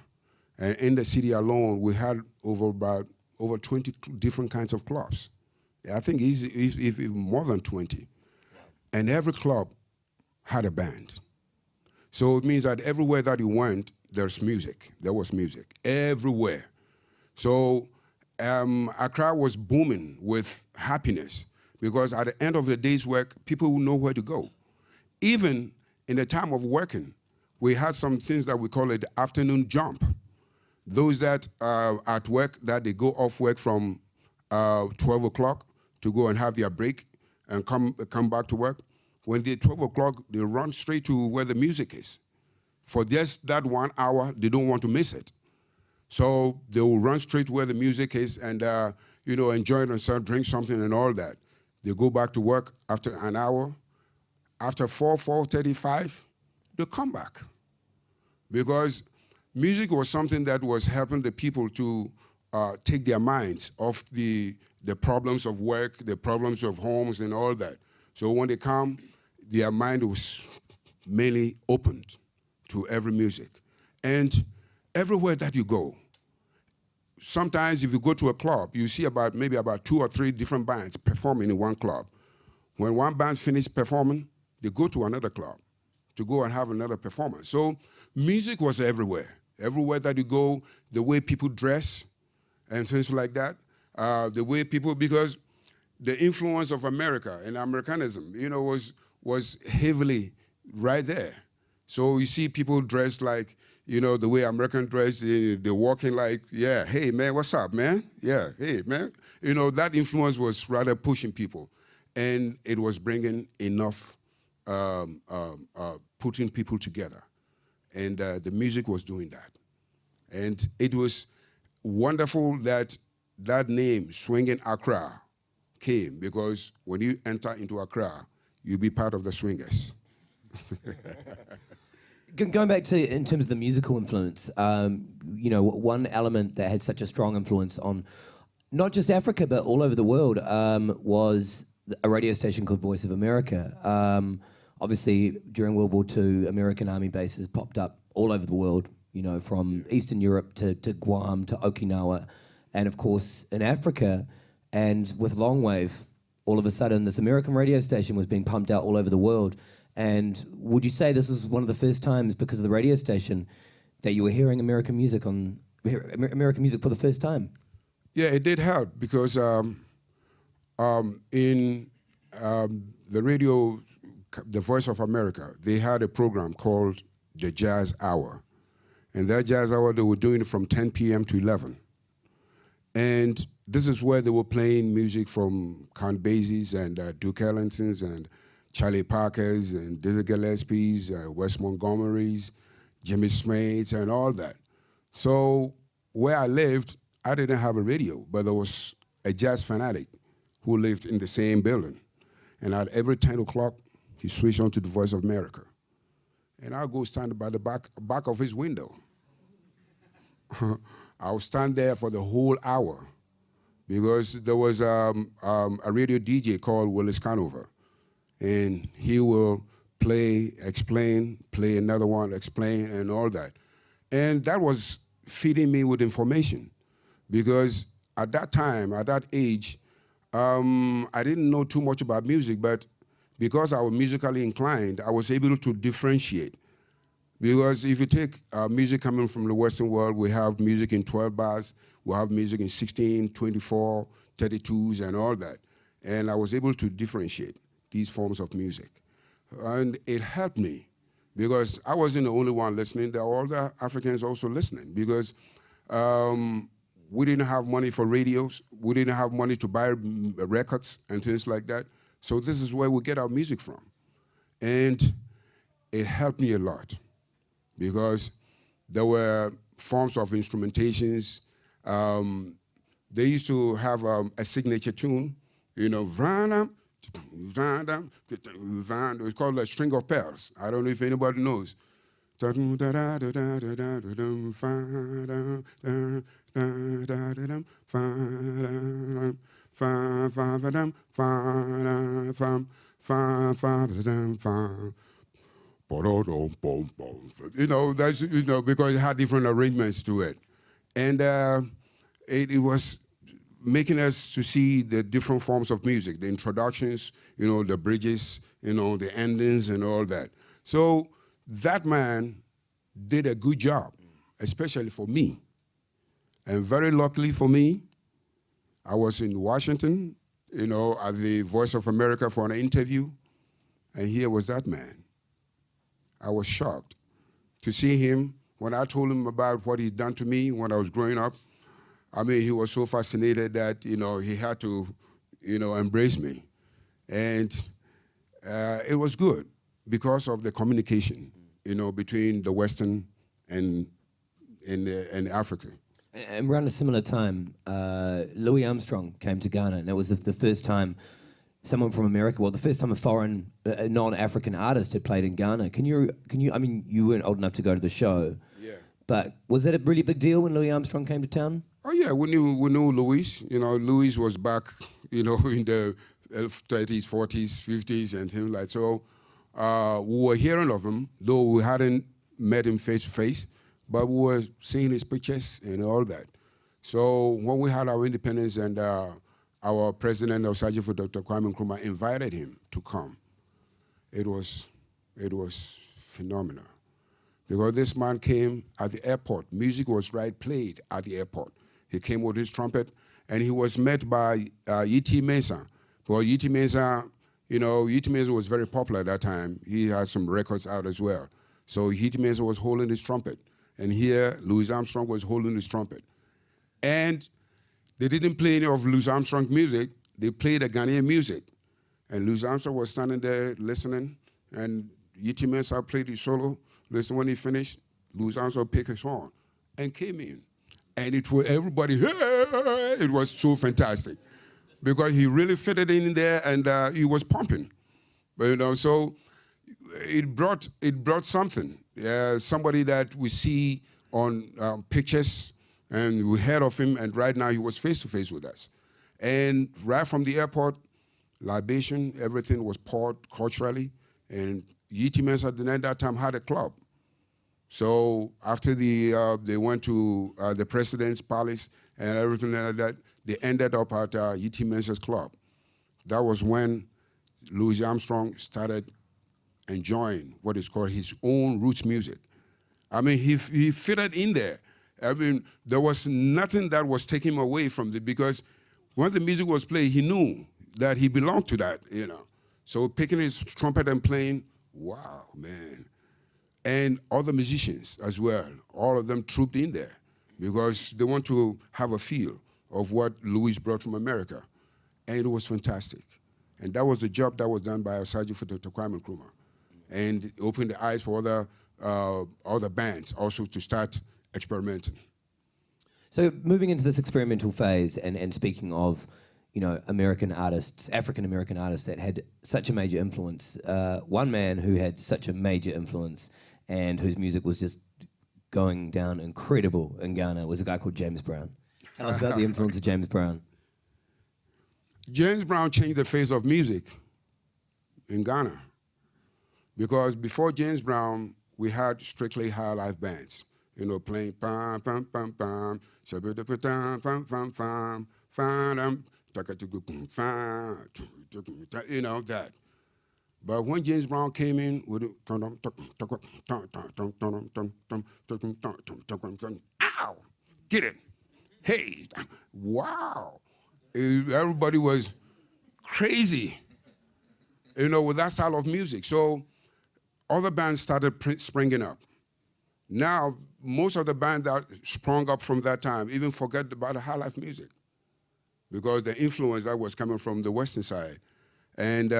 And in the city alone, we had over 20 different kinds of clubs. I think if more than 20. And every club had a band. So it means that everywhere that you went, there's music. There was music everywhere. So Accra was booming with happiness because at the end of the day's work, people would know where to go. Even in the time of working, we had some things that we call it the afternoon jump. Those that are at work, that they go off work from 12 o'clock to go and have their break and come back to work. When they're 12 o'clock, they run straight to where the music is. for just that 1 hour, they don't want to miss it. So they will run straight where the music is and, enjoy themselves, drink something and all that. They go back to work after an hour. After 4:35, they come back. Because music was something that was helping the people to take their minds off the problems of work, the problems of homes and all that. So when they come, their mind was mainly opened to every music. And everywhere that you go, sometimes if you go to a club, you see maybe about 2 or 3 different bands performing in one club. When one band finishes performing, they go to another club to go and have another performance. So music was everywhere. Everywhere that you go, the way people dress and things like that, the way people, because the influence of America and Americanism, was heavily right there. So you see people dressed like, the way American dress, they're walking like, yeah, hey, man, what's up, man? Yeah, hey, man. That influence was rather pushing people. And it was bringing enough, putting people together. And the music was doing that. And it was wonderful that that name, Swinging Accra, came, because when you enter into Accra, you'll be part of the swingers. Going back to, in terms of the musical influence, one element that had such a strong influence on not just Africa, but all over the world, was a radio station called Voice of America. Obviously, during World War II, American army bases popped up all over the world, from Eastern Europe to Guam to Okinawa, and of course in Africa. And with longwave, all of a sudden this American radio station was being pumped out all over the world. And would you say this was one of the first times, because of the radio station, that you were hearing American music for the first time? Yeah, it did help, because in the radio, the Voice of America, they had a program called the Jazz Hour. And that Jazz Hour, they were doing it from 10 p.m. to 11. And this is where they were playing music from Count Basie's and Duke Ellington's and Charlie Parker's and Dizzy Gillespie's, Wes Montgomery's, Jimmy Smith's, and all that. So where I lived, I didn't have a radio, but there was a jazz fanatic who lived in the same building. And at every 10 o'clock, he switched on to the Voice of America. And I'll go stand by the back of his window. I'll stand there for the whole hour, because there was a radio DJ called Willis Conover. And he will play, explain, play another one, explain, and all that. And that was feeding me with information, because at that time, at that age, I didn't know too much about music, but because I was musically inclined, I was able to differentiate. Because if you take music coming from the Western world, we have music in 12 bars, we have music in 16, 24, 32s, and all that. And I was able to differentiate these forms of music. And it helped me, because I wasn't the only one listening. There were other Africans also listening, because we didn't have money for radios. We didn't have money to buy records and things like that. So this is where we get our music from. And it helped me a lot, because there were forms of instrumentations. They used to have a signature tune, it's called a String of Pearls. I don't know if anybody knows. That's, because it had different arrangements to it. And it was making us to see the different forms of music, the introductions, the bridges, the endings and all that. So that man did a good job, especially for me. And very luckily for me, I was in Washington, at the Voice of America for an interview, and here was that man. I was shocked to see him. When I told him about what he'd done to me when I was growing up, he was so fascinated that, he had to, embrace me. And it was good because of the communication between the Western and Africa. And around a similar time, Louis Armstrong came to Ghana, and it was the first time someone from America, well, the first time a foreign, non-African artist had played in Ghana. Can you? I mean, you weren't old enough to go to the show. Yeah. But was that a really big deal when Louis Armstrong came to town? Oh yeah, we knew Louis. Louis was back, in the 30s, 40s, 50s, and things like so. We were hearing of him, though we hadn't met him face to face, but we were seeing his pictures and all that. So when we had our independence and our president of Sergeant Dr. Kwame Nkrumah invited him to come, it was phenomenal. Because this man came at the airport. Music was played at the airport. He came with his trumpet, and he was met by E.T. Mensah. Well, E.T. Mensah, E.T. Mensah was very popular at that time. He had some records out as well. So E.T. Mensah was holding his trumpet. And here, Louis Armstrong was holding his trumpet. And they didn't play any of Louis Armstrong's music. They played the Ghanaian music. And Louis Armstrong was standing there listening, and E.T. Mensah played his solo. Listen, when he finished, Louis Armstrong picked his horn and came in. And it was everybody, it was so fantastic. Because he really fitted in there, and he was pumping. But, so it brought something. Somebody that we see on pictures, and we heard of him, and right now he was face to face with us. And right from the airport, libation, everything was poured culturally, and E.T. Mensah at that time had a club. So after they went to the president's palace and everything like that, they ended up at E.T. Mensah's club. That was when Louis Armstrong started enjoying what is called his own roots music. I mean, he fitted in there. I mean, there was nothing that was taken away from it, because when the music was played, he knew that he belonged to that, So picking his trumpet and playing, wow, man. And other musicians as well, all of them trooped in there because they want to have a feel of what Louis brought from America. And it was fantastic. And that was the job that was done by our Sergeant for Dr. Kwame Nkrumah. And it opened the eyes for other bands also to start experimenting. So moving into this experimental phase and speaking of, American artists, African-American artists that had such a major influence, one man who had such a major influence and whose music was just going down incredible in Ghana was a guy called James Brown. Tell us about the influence of James Brown. James Brown changed the face of music in Ghana, because before James Brown, we had strictly Highlife bands, playing pam pam pam pam, pam pam pam pam, that. But when James Brown came in with ow, get it, hey, wow, everybody was crazy, with that style of music. So other bands started springing up. Now, most of the bands that sprung up from that time even forget about the Highlife music, because the influence that was coming from the Western side. And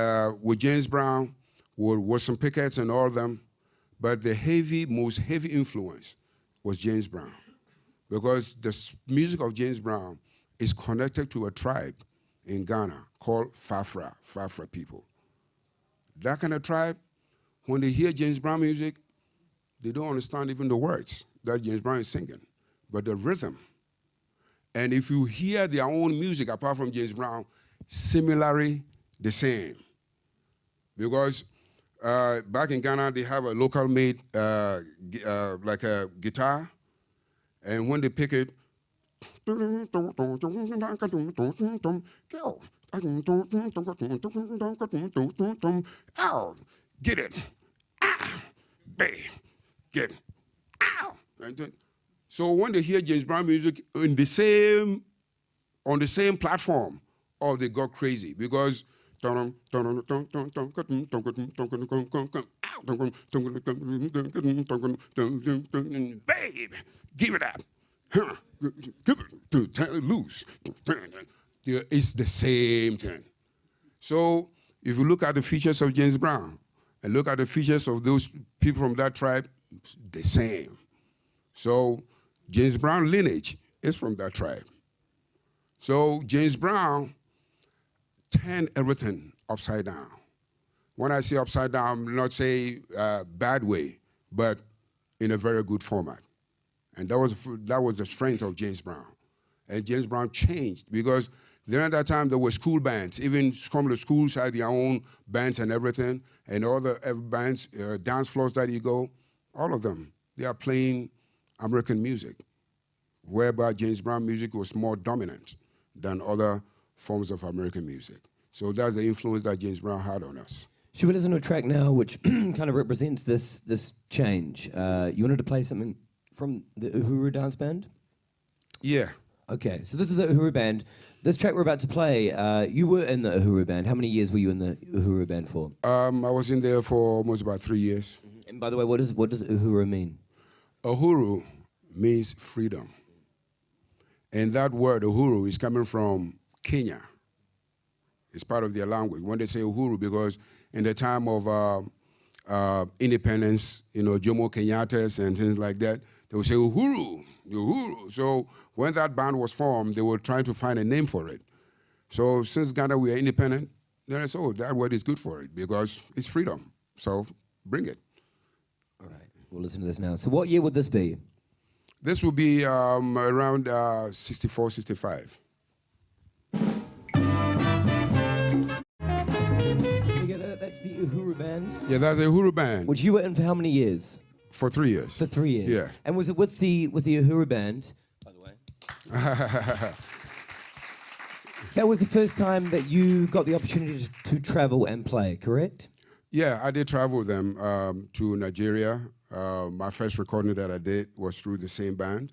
with James Brown, with Wilson Pickett and all of them, but the most heavy influence was James Brown, because the music of James Brown is connected to a tribe in Ghana called Fafra people. That kind of tribe, when they hear James Brown music, they don't understand even the words that James Brown is singing, but the rhythm. And if you hear their own music apart from James Brown, similarly the same. Because back in Ghana, they have a local made like a guitar, and when they pick it, ow, get it, babe, get it, ow. So when they hear James Brown music on the same platform, oh, they got crazy, because babe, give it up. Give it, turn it loose. It's the same thing. So if you look at the features of James Brown, and look at the features of those people from that tribe, the same. So James Brown lineage is from that tribe. So James Brown turned everything upside down. When I say upside down, I'm not saying bad way, but in a very good format. And that was the strength of James Brown. And James Brown changed because during that time there were school bands. Even some of the schools had their own bands and everything. And all the bands, dance floors that you go, all of them, they are playing American music, whereby James Brown music was more dominant than other forms of American music. So that's the influence that James Brown had on us. Should we listen to a track now which kind of represents this change? You wanted to play something from the Uhuru Dance Band? Yeah. Okay, so this is the Uhuru Band. This track we're about to play, you were in the Uhuru Band. How many years were you in the Uhuru Band for? I was in there for almost about 3 years. Mm-hmm. And by the way, what does Uhuru mean? Uhuru means freedom. And that word, Uhuru, is coming from Kenya. It's part of their language. When they say Uhuru, because in the time of independence, Jomo Kenyatta's and things like that, they would say Uhuru, Uhuru. So when that band was formed, they were trying to find a name for it. So since Ghana, we are independent, then I said, oh, that word is good for it because it's freedom. So bring it. All right, we'll listen to this now. So what year would this be? This will be around 64, 65. That's the Uhuru Band? Yeah, that's the Uhuru Band. Which you were in for how many years? For 3 years. For 3 years? Yeah. And was it with the Uhuru Band, by the way? That was the first time that you got the opportunity to travel and play, correct? Yeah, I did travel with them to Nigeria. My first recording that I did was through the same band.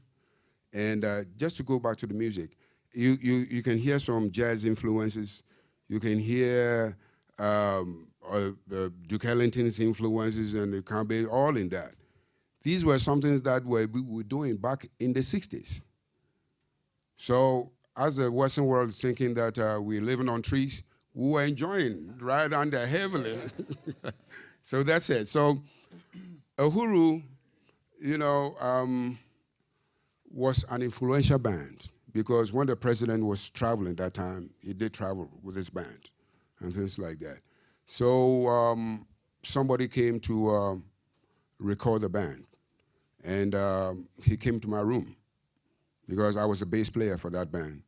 And just to go back to the music, you can hear some jazz influences. You can hear Duke Ellington's influences and the Kambe, all in that. These were something that we were doing back in the 60s. So as the Western world is thinking that we're living on trees, we were enjoying right under heavily. So that's it. So Uhuru, was an influential band because when the president was traveling that time, he did travel with his band and things like that. So somebody came to record the band, and he came to my room because I was a bass player for that band.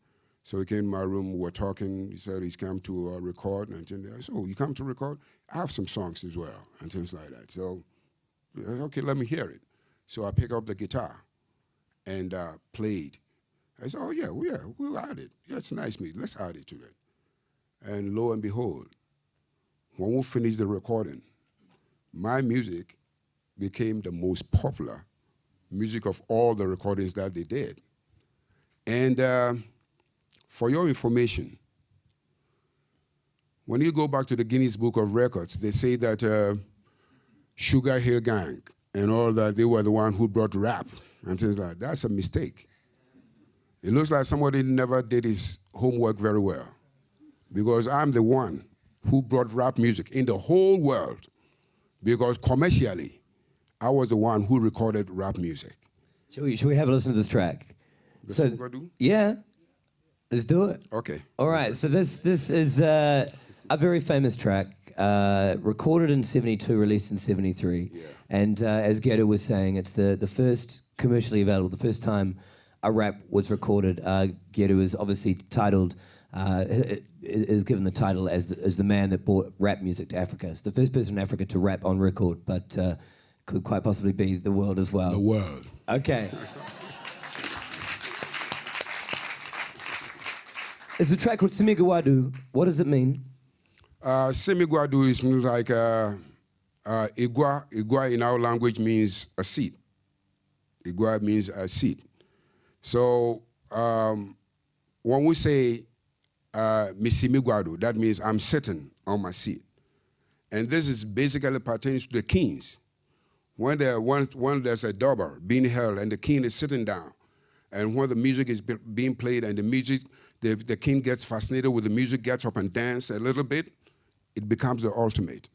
So he came to my room, we were talking, he said he's come to record, and I said, oh, you come to record? I have some songs as well, and things like that. So, okay, let me hear it. So I picked up the guitar and played. I said, oh, yeah, we'll add it. Yeah, it's nice music, let's add it to it. And lo and behold, when we finished the recording, my music became the most popular music of all the recordings that they did. And for your information, when you go back to the Guinness Book of Records, they say that Sugar Hill Gang and all that, they were the one who brought rap and things like that. That's a mistake. It looks like somebody never did his homework very well, because I'm the one who brought rap music in the whole world, because commercially, I was the one who recorded rap music. Should we have a listen to this track? Yeah, let's do it. Okay. All right, so this is a very famous track, recorded in 72, released in 73. Yeah. And as Gyedu was saying, it's the first commercially available, the first time a rap was recorded. Gyedu is obviously titled, is given the title as the man that brought rap music to Africa. It's the first person in Africa to rap on record, but could quite possibly be the world as well. The world. Okay. It's a track called Simigawadu. What does it mean? Simigawadu is like Igwa. Igwa in our language means a seat. Igwa means a seat. So when we say Misimigwadu, that means I'm sitting on my seat. And this is basically pertains to the kings. When there's a double being held and the king is sitting down, and when the music is being played and the king gets fascinated with the music, gets up and dance a little bit, it becomes the ultimate.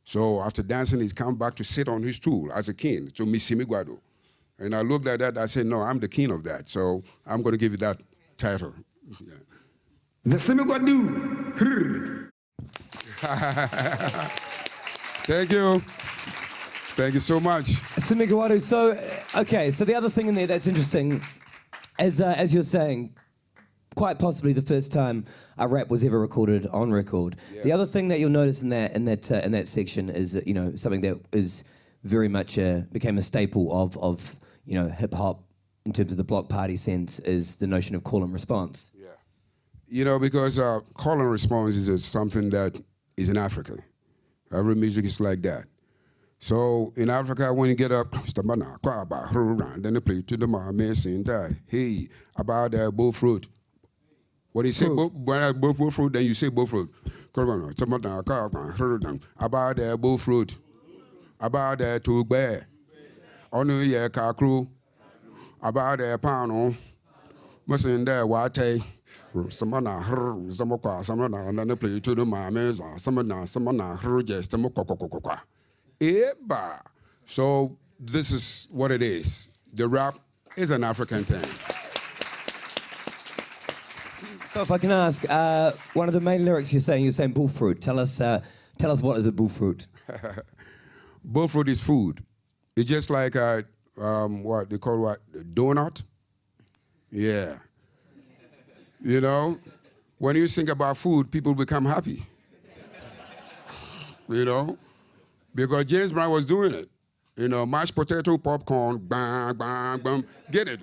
So after dancing, he's come back to sit on his stool as a king. So Missimi Guado. And I looked at that, I said, no, I'm the king of that. So I'm going to give you that title. Yeah. The Simi Guado. Thank you. Thank you so much. Simigawadu. So, okay, so the other thing in there that's interesting, as you're saying, quite possibly the first time a rap was ever recorded on record. Yeah. The other thing that you'll notice in that section is that, something that is very much became a staple of hip hop in terms of the block party sense is the notion of call and response. Yeah, because call and response is something that is in Africa. Every music is like that. So in Africa, when you get up, then they play to the man saying that, hey, about the bull fruit. When you say bull fruit, then you say bull fruit. About the bull fruit. About the two bear. Onu ye kakru. About the pano. Musin there wate. Samana her, Samana, and then they play to the mames, Samana her, just a Eba. So this is what it is. The rap is an African thing. So if I can ask, one of the main lyrics you're saying bullfruit. Tell us what is a bullfruit? Bullfruit is food. It's just like what they call donut. Yeah. When you think about food, people become happy. Because James Brown was doing it. Mashed potato, popcorn, bang, bang, bang, get it,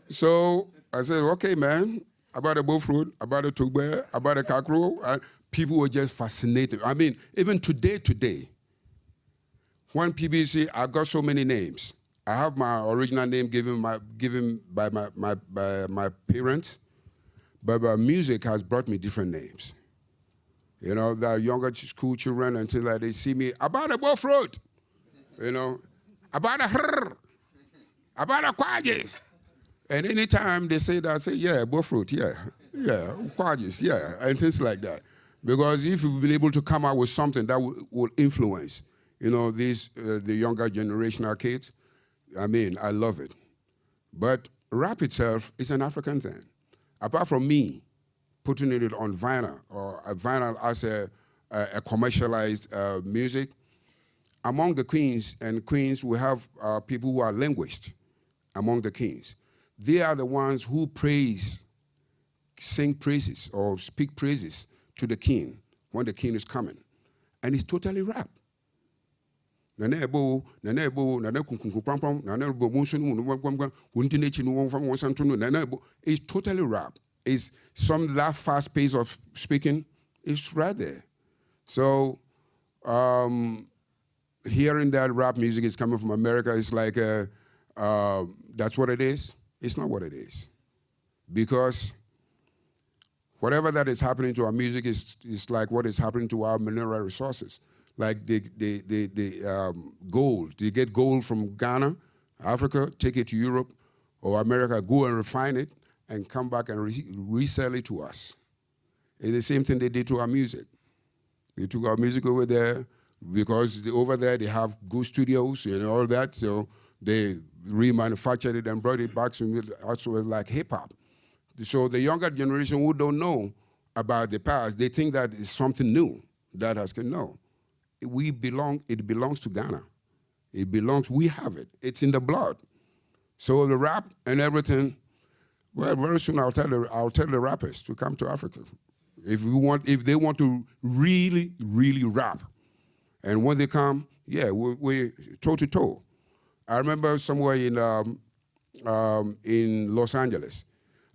So I said, okay, man, about the bullfruit, about the tugbe, about the kakro, people were just fascinated. I mean, even today, when people say, I got so many names, I have my original name given by my parents, but music has brought me different names. The younger school children, until they see me, about a bullfruit, about a her, about a quadges. And anytime they say that, I say, yeah, bullfruit, yeah, quadges, yeah, and things like that. Because if you've been able to come out with something that will influence, the younger generational kids, I mean, I love it. But rap itself is an African thing. Apart from me putting it on vinyl, or vinyl as a commercialized music, among the queens and queens, we have people who are linguists among the kings. They are the ones who sing praises or speak praises to the king when the king is coming. And it's totally rap. It's totally rap. It's some that fast pace of speaking is right there. So hearing that rap music is coming from America is like that's what it is. It's not what it is, because whatever that is happening to our music is like what is happening to our mineral resources. Like the gold. You get gold from Ghana, Africa, take it to Europe or America, go and refine it, and come back and resell it to us. It's the same thing they did to our music. They took our music over there because over there they have good studios and all that, so they remanufactured it and brought it back to also like hip-hop. So the younger generation who don't know about the past, they think that it's something new. That has no. It belongs to Ghana. We have it. It's in the blood. So the rap and everything, well, very soon I'll tell the rappers to come to Africa. If they want to really, really rap. And when they come, yeah, we're toe to toe. I remember somewhere in Los Angeles,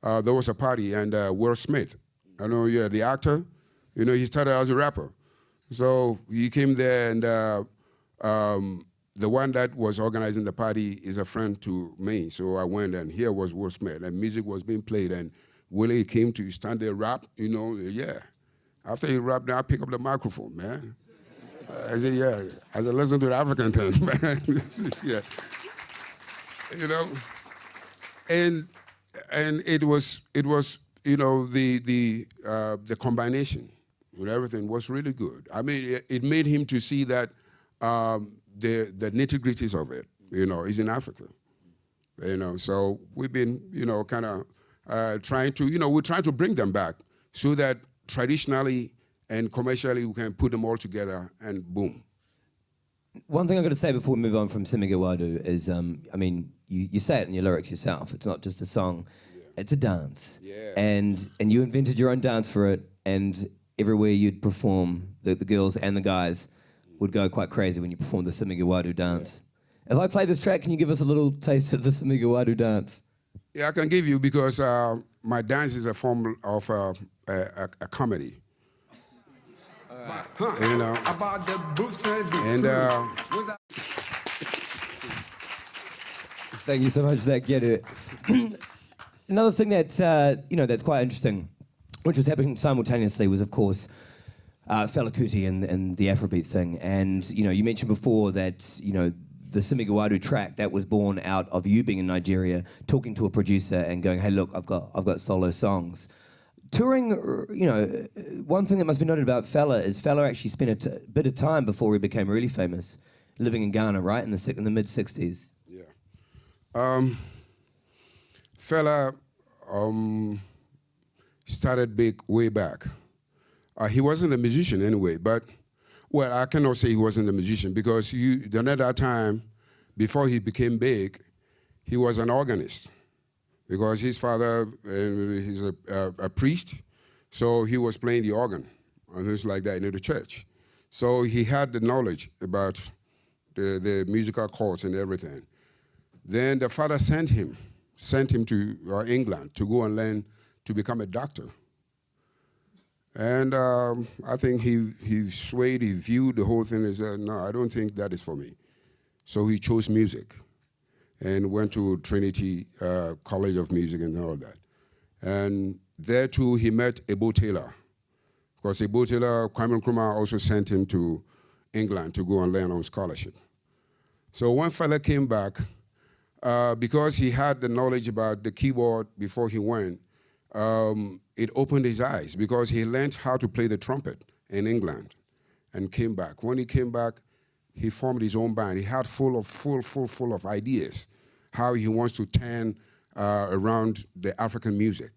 there was a party, and Will Smith, the actor, he started as a rapper. So he came there, and the one that was organizing the party is a friend to me. So I went, and here was Will Smith, and music was being played, and Willie came to stand there, rap, yeah. After he rapped, then I pick up the microphone, man. I said, yeah, as I listen to the African thing, man. Yeah. And it was the combination, and everything was really good. I mean, it made him to see that the nitty-gritties of it, is in Africa. So we've been, kind of trying to, we're trying to bring them back so that traditionally and commercially we can put them all together and boom. One thing I've got to say before we move on from Simigawadu is, you say it in your lyrics yourself. It's not just a song, it's a dance. Yeah. And you invented your own dance for it, and everywhere you'd perform, the girls and the guys would go quite crazy when you performed the Simigawadu dance. Yeah. If I play this track, can you give us a little taste of the Simigawadu dance? Yeah, I can give you, because my dance is a form of a comedy. About the boosters. And thank you so much for that, Gyedu. Another thing that that's quite interesting, which was happening simultaneously, was of course Fela Kuti and the Afrobeat thing. And you mentioned before that the Simigawadu track that was born out of you being in Nigeria, talking to a producer and going, "Hey, look, I've got solo songs." Touring, one thing that must be noted about Fela is Fela actually spent a bit of time before he became really famous, living in Ghana, right, in the mid-60s. Yeah. Fela started big way back. He wasn't a musician anyway, but, well, I cannot say he wasn't a musician, because at that time, before he became big, he was an organist. Because his father, he's a priest, so he was playing the organ and things like that in the church. So he had the knowledge about the musical chords and everything. Then the father sent him to England to go and learn to become a doctor. And I think he swayed, he viewed the whole thing and said, no, I don't think that is for me. So he chose music and went to Trinity College of Music and all that. And there too, he met Ebo Taylor. Because Ebo Taylor, Kwame Nkrumah also sent him to England to go and learn on scholarship. So when Fela came back, because he had the knowledge about the keyboard before he went, it opened his eyes, because he learned how to play the trumpet in England and came back. When he came back, he formed his own band. He had full of ideas, how he wants to turn around the African music.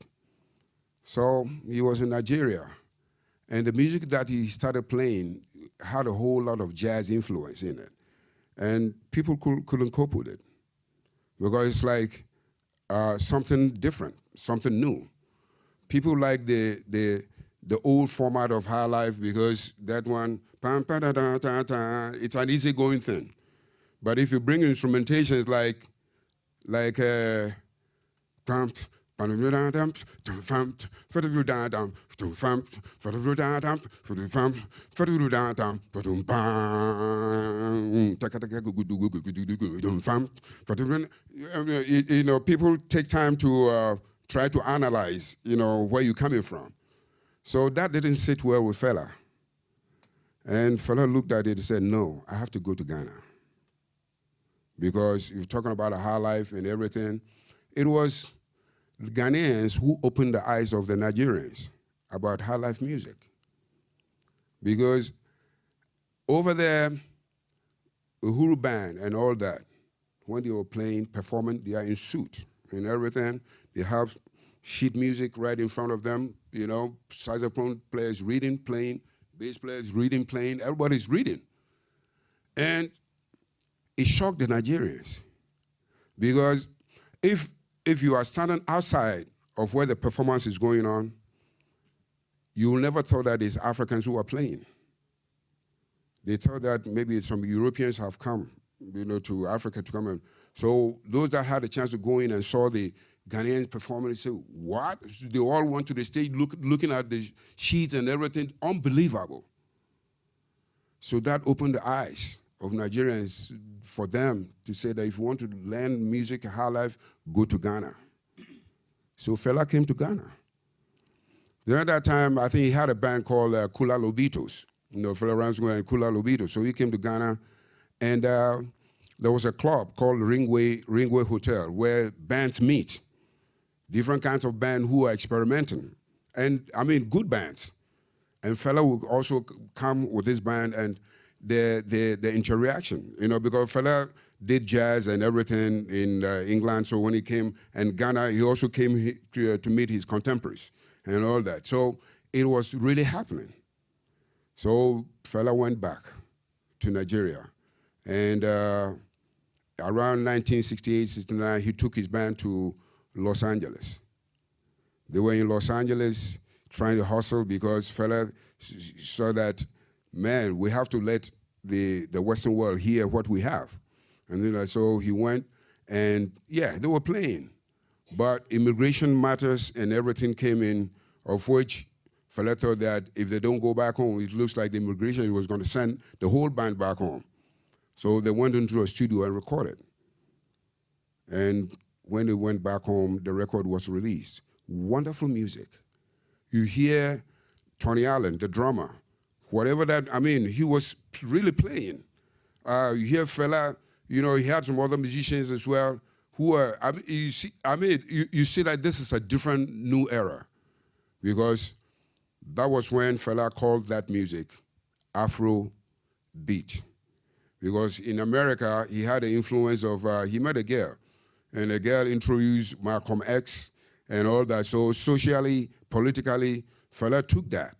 So he was in Nigeria, and the music that he started playing had a whole lot of jazz influence in it, and people couldn't cope with it, because it's like something different, something new. People like the old format of Highlife, because that one, it's an easygoing thing. But if you bring instrumentations like people take time to try to analyze, where you're coming from. So that didn't sit well with Fela. And Fela looked at it and said, no, I have to go to Ghana. Because you're talking about a high life and everything. It was the Ghanaians who opened the eyes of the Nigerians about high life music. Because over there, Uhuru Band and all that, when they were playing, performing, they are in suit and everything. They have sheet music right in front of them, saxophone players reading, playing, bass players reading, playing, everybody's reading. And it shocked the Nigerians, because if you are standing outside of where the performance is going on, you will never thought that it's Africans who are playing. They thought that maybe some Europeans have come, to Africa to come in. So those that had a chance to go in and saw the Ghanaians performing, they said, what? They all went to the stage looking at the sheets and everything, unbelievable. So that opened the eyes of Nigerians for them to say that if you want to learn music, high life, go to Ghana. So Fela came to Ghana. Then at that time, I think he had a band called Kula Lobitos. Fela Ramsey and Kula Lobitos. So he came to Ghana, and there was a club called Ringway Hotel where bands meet. Different kinds of bands who are experimenting. And I mean, good bands. And Fela would also come with his band and the interaction, because Fela did jazz and everything in England. So when he came and Ghana, he also came to meet his contemporaries and all that. So it was really happening. So Fela went back to Nigeria. And around 1968, 69, he took his band to Los Angeles. They were in Los Angeles trying to hustle because Fela saw that, man, we have to let the Western world hear what we have. And so he went, and yeah, they were playing. But immigration matters and everything came in, of which Fela thought that if they don't go back home, it looks like the immigration was going to send the whole band back home. So they went into a studio and recorded. And when they went back home, the record was released. Wonderful music. You hear Tony Allen, the drummer, whatever that, he was really playing. You hear Fela, he had some other musicians as well who are, you see that this is a different new era, because that was when Fela called that music Afrobeat. Because in America, he had the influence of, he met a girl, and the girl introduced Malcolm X and all that. So socially, politically, Fela took that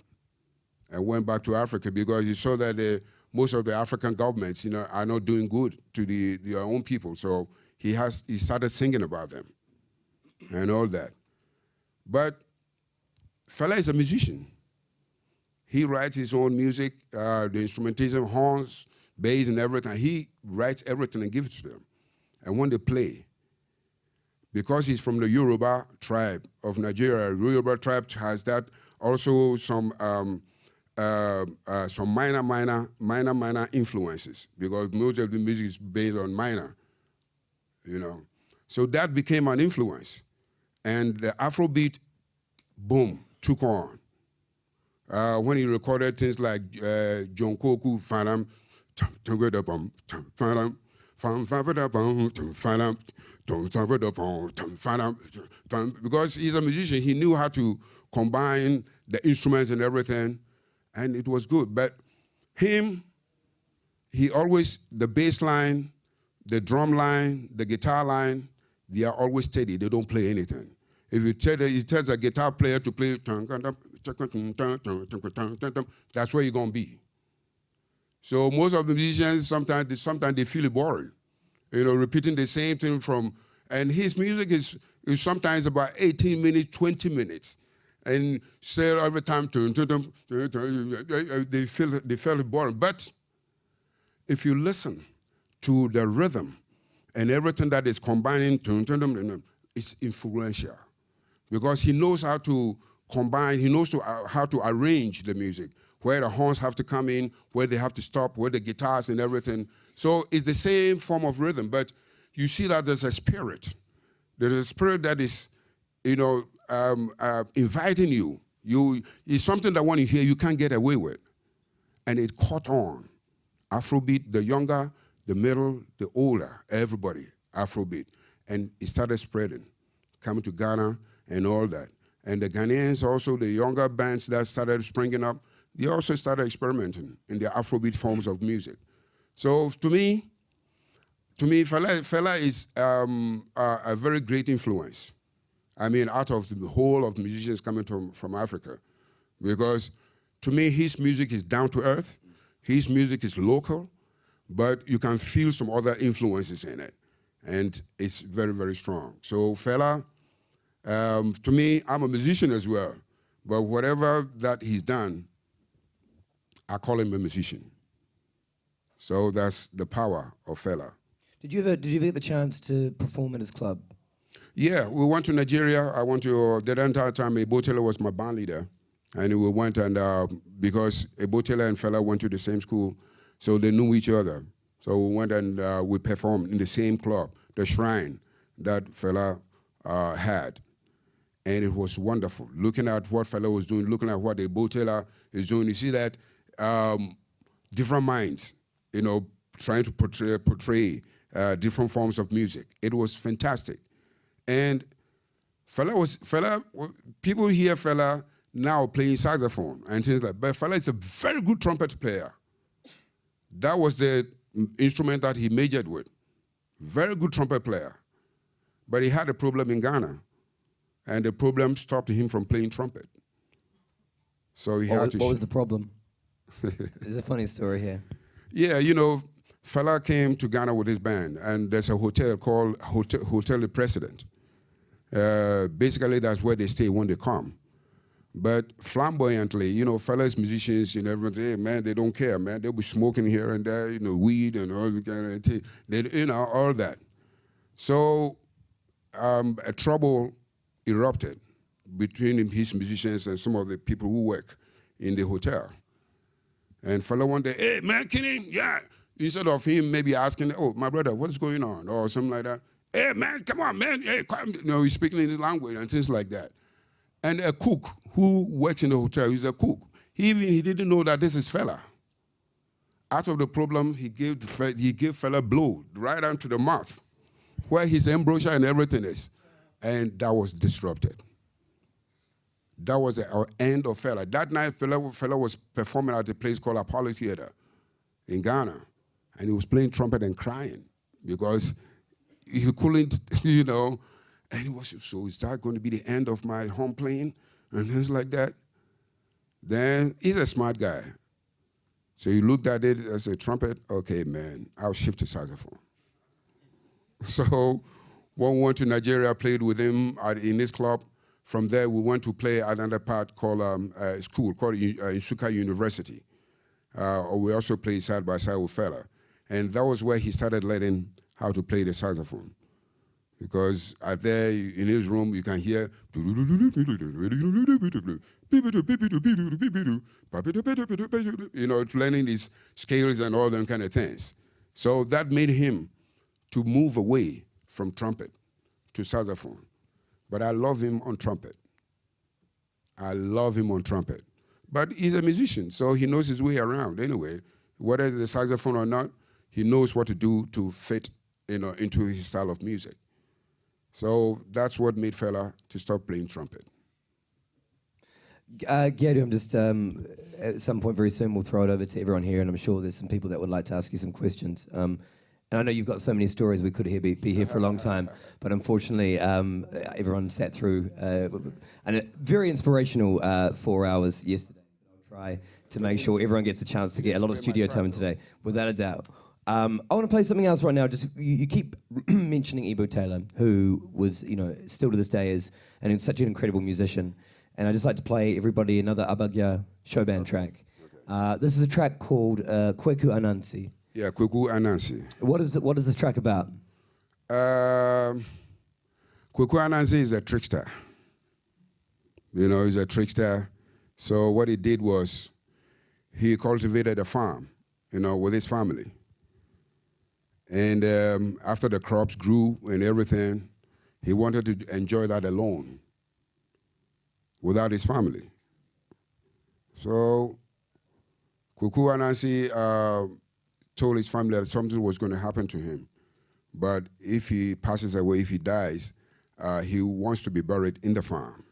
and went back to Africa because he saw that most of the African governments, are not doing good to their own people. So he started singing about them and all that. But Fela is a musician. He writes his own music, the instrumentation, horns, bass, and everything. He writes everything and gives it to them. And when they play, because he's from the Yoruba tribe of Nigeria, Yoruba tribe has that also some minor influences, because most of the music is based on minor, So that became an influence. And the Afrobeat, boom, took on. When he recorded things like John Koku, Fanam, because he's a musician, he knew how to combine the instruments and everything, and it was good. But he always, the bass line, the drum line, the guitar line, they are always steady. They don't play anything. If he tells a guitar player to play, that's where you're going to be. So most of the musicians, sometimes they feel boring, repeating the same thing and his music is sometimes about 18 minutes, 20 minutes. And say every time, they feel boring. But if you listen to the rhythm and everything that is combining, it's influential. Because he knows how to combine, he knows how to arrange the music, where the horns have to come in, where they have to stop, where the guitars and everything. So it's the same form of rhythm, but you see that there's a spirit. There's a spirit that is, inviting you. It's something that when you hear, you can't get away with. And it caught on. Afrobeat, the younger, the middle, the older, everybody, Afrobeat. And it started spreading, coming to Ghana and all that. And the Ghanaians also, the younger bands that started springing up, they also started experimenting in the Afrobeat forms of music. So to me, Fela is a very great influence. Out of the whole of the musicians coming from Africa. Because to me, his music is down to earth, his music is local, but you can feel some other influences in it. And it's very, very strong. So Fela, to me, I'm a musician as well, but whatever that he's done, I call him a musician. So that's the power of Fela. Did you ever get the chance to perform at his club? Yeah, we went to Nigeria. I went to, the entire time, Ebo Taylor was my band leader. And we went and, because Ebo Taylor and Fela went to the same school, so they knew each other. So we went and we performed in the same club, the Shrine that Fela had. And it was wonderful. Looking at what Fela was doing, looking at what Ebo Taylor is doing, you see that different minds, trying to portray different forms of music. It was fantastic. And Fela, people hear Fela, now playing saxophone and things like that. But Fela is a very good trumpet player. That was the instrument that he majored with. Very good trumpet player. But he had a problem in Ghana, and the problem stopped him from playing trumpet. So he had to. What was the problem? There's a funny story here. Yeah, you know, Fela came to Ghana with his band, and there's a hotel called Hotel the President. Basically, that's where they stay when they come. But flamboyantly, you know, Fela's musicians, you know, everyone say, hey, man, they don't care, man. They'll be smoking here and there, you know, weed and all the kind of thing. They, you know, all that. So a trouble erupted between his musicians and some of the people who work in the hotel. And Fela one day, hey, man, kill him, yeah. Instead of him maybe asking, oh, my brother, what's going on? Or something like that. Hey, man, come on, man. Hey, come. You know, he's speaking in his language and things like that. And a cook who works in the hotel, he's a cook. He didn't know that this is Fela. Out of the problem, he gave Fela blow right onto the mouth, where his embouchure and everything is. And that was disrupted. That was the end of Fela. That night, Fela was performing at a place called Apagya Theater in Ghana. And he was playing trumpet and crying because he couldn't, you know. And he was, so is that going to be the end of my home playing? And things like that. Then he's a smart guy. So he looked at it as a trumpet. Okay, man, I'll shift to saxophone. So when we went to Nigeria, played with him in this club. From there, we went to play at another part called a school called Nsukka University. We also played side by side with Fela. And that was where he started learning how to play the saxophone. Because there in his room, you can hear, you know, learning these scales and all them kind of things. So that made him to move away from trumpet to saxophone. But I love him on trumpet. I love him on trumpet. But he's a musician, so he knows his way around anyway. Whether it's the saxophone or not, he knows what to do to fit, you know, into his style of music. So that's what made Fela to stop playing trumpet. Gyedu, I'm just, at some point very soon we'll throw it over to everyone here, and I'm sure there's some people that would like to ask you some questions. And I know you've got so many stories, we could be here for a long time, but unfortunately everyone sat through a very inspirational 4 hours yesterday. I'll try to make sure everyone gets the chance to get a lot of studio time today, without a doubt. I want to play something else right now. Just you keep mentioning Ebo Taylor, who was, you know, still to this day is such an incredible musician. And I'd just like to play everybody another Apagya showband track. Okay. This is a track called Kweku Anansi. Yeah, Kweku Anansi. What is this track about? Kweku Anansi is a trickster. You know, he's a trickster. So what he did was he cultivated a farm, you know, with his family. And after the crops grew and everything, he wanted to enjoy that alone, without his family. So Kweku Anansi told his family that something was going to happen to him. But if he passes away, if he dies, he wants to be buried in the farm.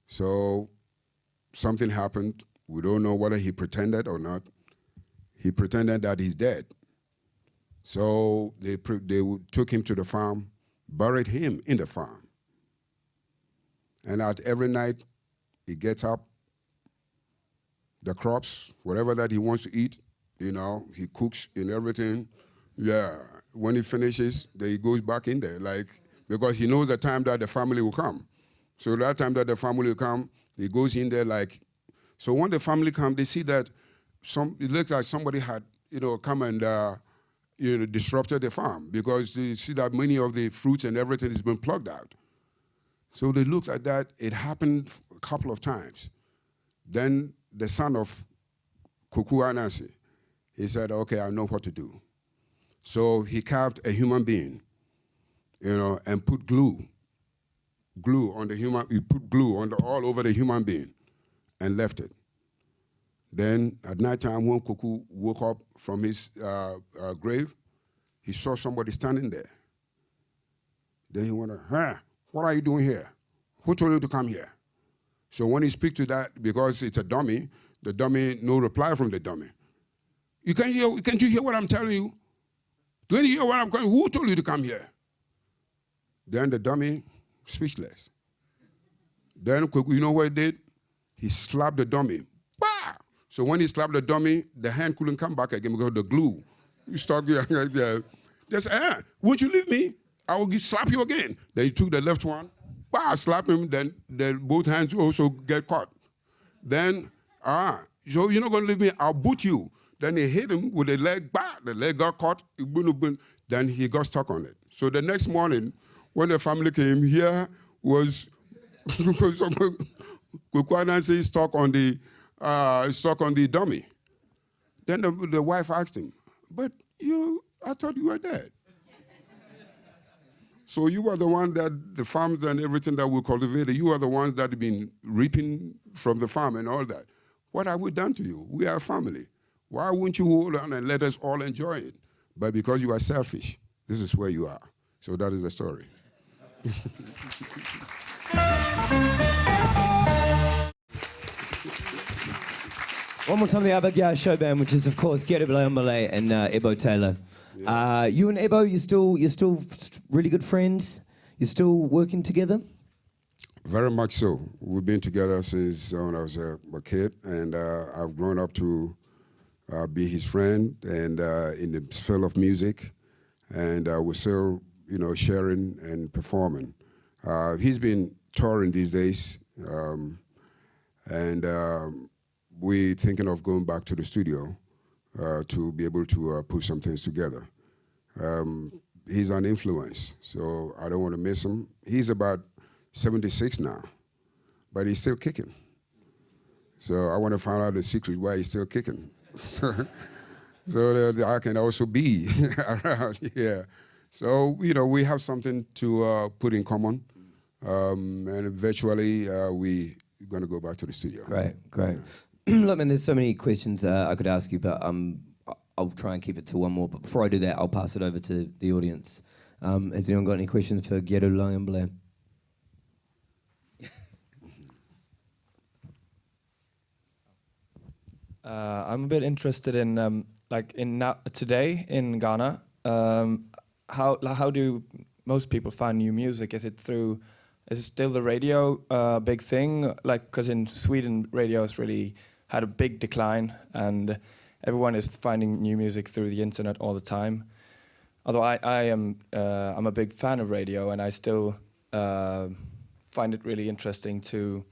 So something happened. We don't know whether he pretended or not. He pretended that he's dead. So they took him to the farm, buried him in the farm. And every night, he gets up, the crops, whatever that he wants to eat, you know, he cooks and everything. Yeah, when he finishes, then he goes back in there, like, because he knows the time that the family will come. So that time that the family will come, he goes in there like, so when the family come, they see that it looks like somebody had, you know, come and, you know, disrupted the farm because they see that many of the fruits and everything has been plucked out. So they looked at that. It happened a couple of times. Then the son of Kweku Anansi, he said, okay, I know what to do. So he carved a human being, you know, and put glue on the human, he put glue on all over the human being and left it. Then at night time, when Kweku woke up from his grave, he saw somebody standing there. Then he went, huh, what are you doing here? Who told you to come here? So when you speak to that, because it's a dummy, the dummy, no reply from the dummy. Can't you hear what I'm telling you? Don't you hear what I'm calling? Who told you to come here? Then the dummy, speechless. Then, you know what he did? He slapped the dummy. Bah! So when he slapped the dummy, the hand couldn't come back again because of the glue. You stuck right there. They said, won't you leave me? I will slap you again. Then he took the left one, bah, slap him, then both hands also get caught. Then, so you're not going to leave me, I'll boot you. Then he hit him with the leg, bah, the leg got caught, then he got stuck on it. So the next morning, when the family came, here was Kukwana stuck on the dummy. Then the wife asked him, but I thought you were dead. So you were the one that the farms and everything that we cultivated, you are the ones that have been reaping from the farm and all that. What have we done to you? We are a family. Why wouldn't you hold on and let us all enjoy it? But because you are selfish, this is where you are. So that is the story. One more time, the Apagya show band, which is of course Gyedu-Blay Ambolley and Ebo Taylor. Yeah. You and Ebo, you're still really good friends. You're still working together. Very much so. We've been together since when I was a kid, and I've grown up to be his friend, and in the field of music, and we're still, sharing and performing. He's been touring these days, and we're thinking of going back to the studio to be able to put some things together. He's an influence, so I don't want to miss him. He's about 76 now, but he's still kicking. So I want to find out the secret why he's still kicking. so that I can also be around here. So, we have something to put in common, and eventually we're going to go back to the studio. Great. Look, man, there's so many questions I could ask you, but I'll try and keep it to one more. But before I do that, I'll pass it over to the audience. Has anyone got any questions for Gyedu-Blay Ambolley? I'm a bit interested in today in Ghana. How do most people find new music? Is it still the radio big thing? Because in Sweden, radio has really had a big decline, and everyone is finding new music through the internet all the time. Although I'm a big fan of radio, and I still find it really interesting to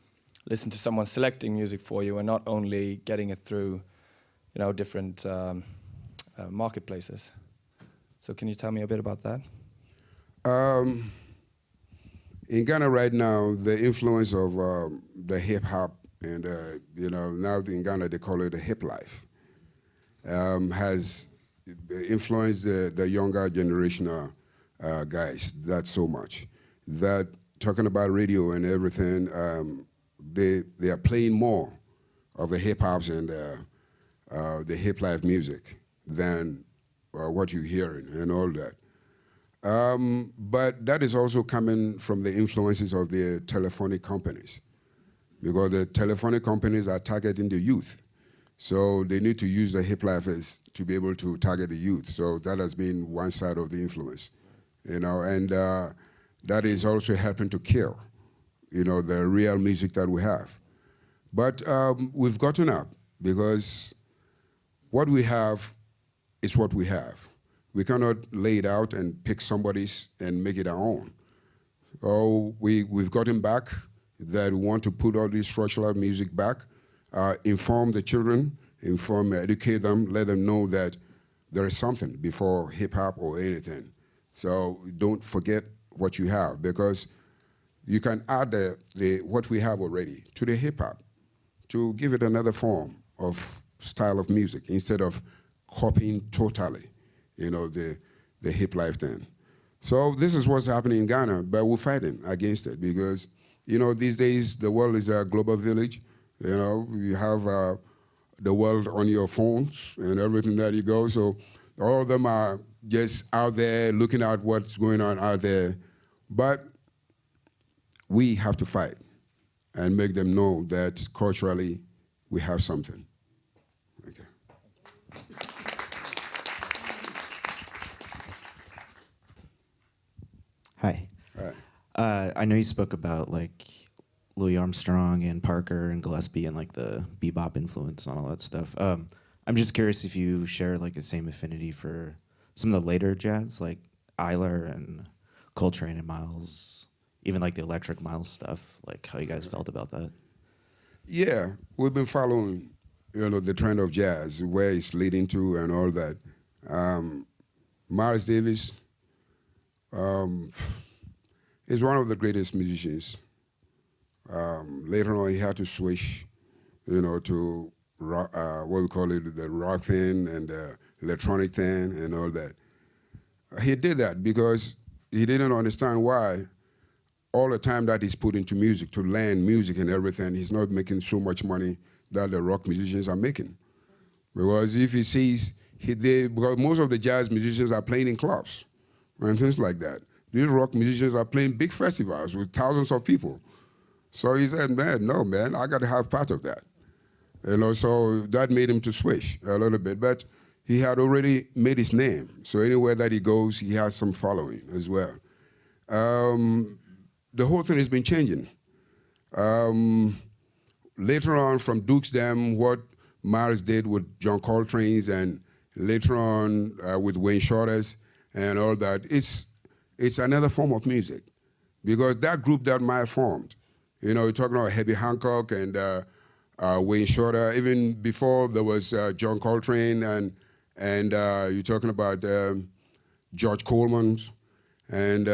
listen to someone selecting music for you and not only getting it through, different marketplaces. So can you tell me a bit about that? In Ghana right now, the influence of the hip hop and now in Ghana they call it the Hiplife, has influenced the younger generation guys that so much that talking about radio and everything. They are playing more of the hip hops and the hip life music than what you're hearing and all that. But that is also coming from the influences of the telephonic companies, because the telephonic companies are targeting the youth. So they need to use the hip lifers to be able to target the youth. So that has been one side of the influence, and that is also helping to kill the real music that we have. But we've gotten up, because what we have is what we have. We cannot lay it out and pick somebody's and make it our own. So we've gotten back that we want to put all this structural music back, inform the children, educate them, let them know that there is something before hip hop or anything. So don't forget what you have, because you can add what we have already to the hip hop to give it another form of style of music instead of copying totally, the hip life thing. So this is what's happening in Ghana, but we're fighting against it because, these days the world is a global village. You have the world on your phones and everything that you go. So all of them are just out there looking at what's going on out there. But we have to fight. and make them know that culturally we have something. Okay. Hi. Right. I know you spoke about like Louis Armstrong and Parker and Gillespie and like the bebop influence and all that stuff. I'm just curious if you share like the same affinity for some of the later jazz, like Eiler and Coltrane and Miles, even like the Electric Miles stuff, like how you guys felt about that. Yeah, we've been following, the trend of jazz, where it's leading to and all that. Miles Davis is one of the greatest musicians. Later on, he had to switch, to rock, what we call it, the rock thing and the electronic thing and all that. He did that because he didn't understand why all the time that he's put into music, to learn music and everything, he's not making so much money that the rock musicians are making. Because if he sees, because most of the jazz musicians are playing in clubs and things like that. These rock musicians are playing big festivals with thousands of people. So he said, no, I got to have part of that. So that made him to switch a little bit. But he had already made his name. So anywhere that he goes, he has some following as well. The whole thing has been changing. Later on, from Duke's Dam, what Miles did with John Coltrane's, and later on with Wayne Shorter's and all that, it's another form of music. Because that group that Miles formed, you're talking about Herbie Hancock and Wayne Shorter, even before there was John Coltrane, and you're talking about George Coleman's, and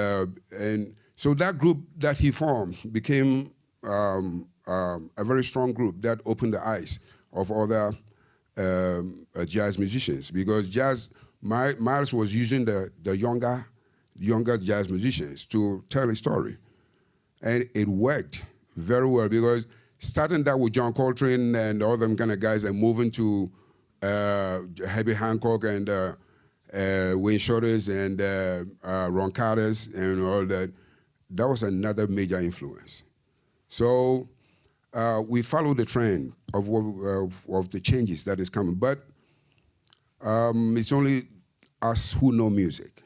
so that group that he formed became a very strong group that opened the eyes of other jazz musicians, because Miles was using the younger jazz musicians to tell a story, and it worked very well, because starting that with John Coltrane and all them kind of guys and moving to Herbie Hancock and Wayne Shorter's and Ron Carter's and all that, that was another major influence. So we follow the trend of the changes that is coming, but it's only us who know music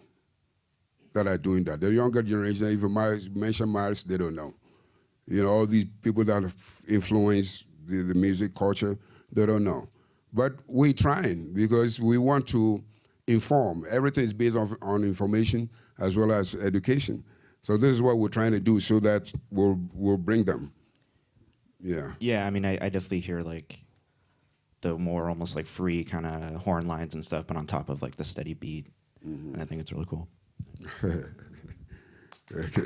that are doing that. The younger generation, if you mention Miles, they don't know. All these people that have influenced the music culture, they don't know. But we're trying, because we want to inform. Everything is based on information as well as education. So this is what we're trying to do, so that we'll bring them. Yeah. Yeah, I mean, I definitely hear like the more almost like free kind of horn lines and stuff, but on top of like the steady beat. Mm-hmm. And I think it's really cool. Okay.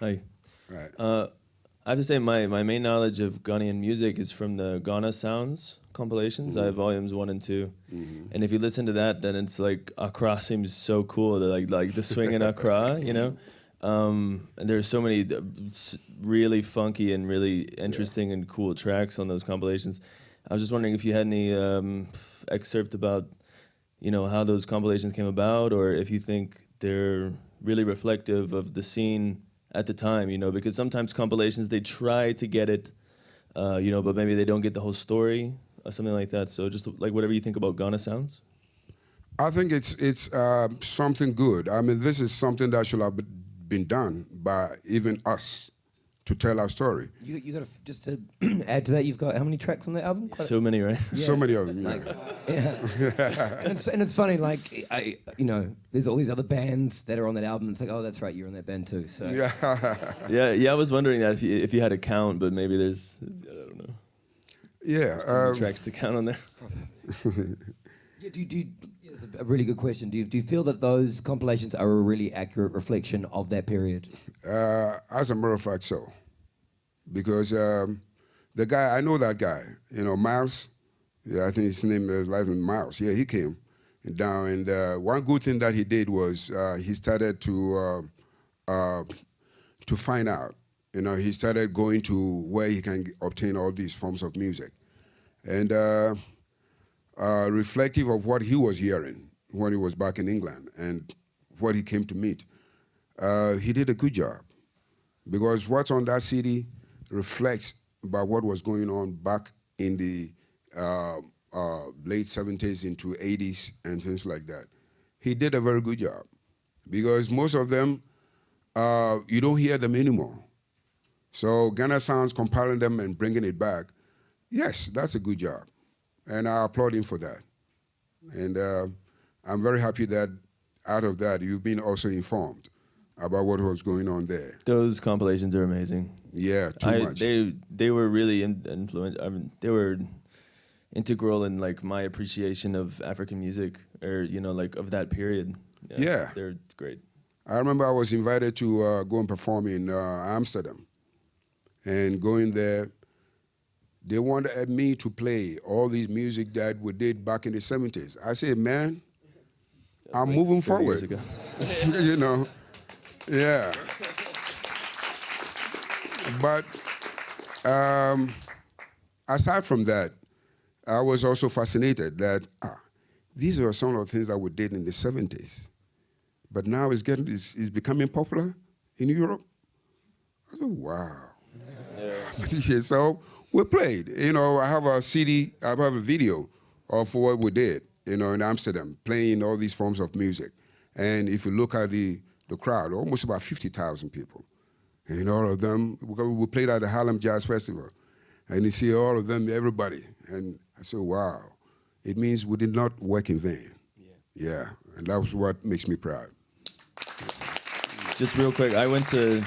Hi. Right. I have to say my main knowledge of Ghanaian music is from the Ghana Sounds compilations. I have volumes 1 and 2. Mm-hmm. And if you listen to that, then it's like Accra seems so cool. Like the swing in Accra, And there's so many really funky and really interesting and cool tracks on those compilations. I was just wondering if you had any excerpt about, how those compilations came about, or if you think they're really reflective of the scene at the time, because sometimes compilations, they try to get it, but maybe they don't get the whole story or something like that. So just like whatever you think about Ghana Sounds. I think it's something good. I mean, this is something that should have been done by even us to tell our story. You got just to add to that. You've got how many tracks on that album? So many, right? Yeah. So many of them. Yeah. and it's funny. Like there's all these other bands that are on that album. It's like, oh, that's right, you're on that band too. So yeah. I was wondering that if you had a count, but maybe there's I don't know. Yeah. Tracks to count on there. Yeah, it's a really good question. Do you feel that those compilations are a really accurate reflection of that period? As a matter of fact, so. Because the guy, I know that guy, Miles. Yeah, I think his name is Miles. Yeah, he came down, and one good thing that he did was he started to find out. He started going to where he can obtain all these forms of music, and reflective of what he was hearing when he was back in England and what he came to meet. he did a good job because what's on that CD reflects about what was going on back in the late 70s into 80s and things like that. He did a very good job because most of them, you don't hear them anymore. So Ghana Sounds compiling them and bringing it back, yes, that's a good job. And I applaud him for that. And I'm very happy that out of that, you've been also informed about what was going on there. Those compilations are amazing. Yeah, too much. They were really influential. I mean, they were integral in like my appreciation of African music, or like of that period. Yeah. They're great. I remember I was invited to go and perform in Amsterdam. And going there, they wanted me to play all these music that we did back in the 70s. I said, man, I'm like moving 30 years forward. ago. Yeah. But aside from that, I was also fascinated that these are some of the things that we did in the 70s. But now it's becoming popular in Europe. I said, wow. Yeah. So we played. I have a CD, I have a video of what we did, in Amsterdam, playing all these forms of music. And if you look at the crowd, almost about 50,000 people. And all of them, we played at the Harlem Jazz Festival. And you see all of them, everybody. And I said, wow. It means we did not work in vain. Yeah. And that was what makes me proud. Just real quick, I went to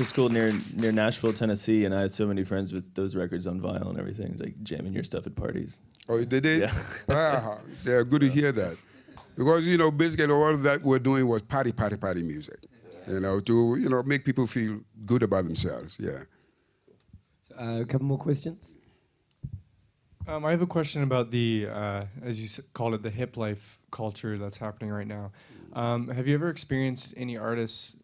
school near Nashville, Tennessee, and I had so many friends with those records on vinyl and everything, like jamming your stuff at parties. Oh, they did? Yeah. They're good to hear that. Because, basically all of that we're doing was party music. To, make people feel good about themselves, yeah. A couple more questions? I have a question about the, as you called it, the Hiplife culture that's happening right now. Have you ever experienced any artists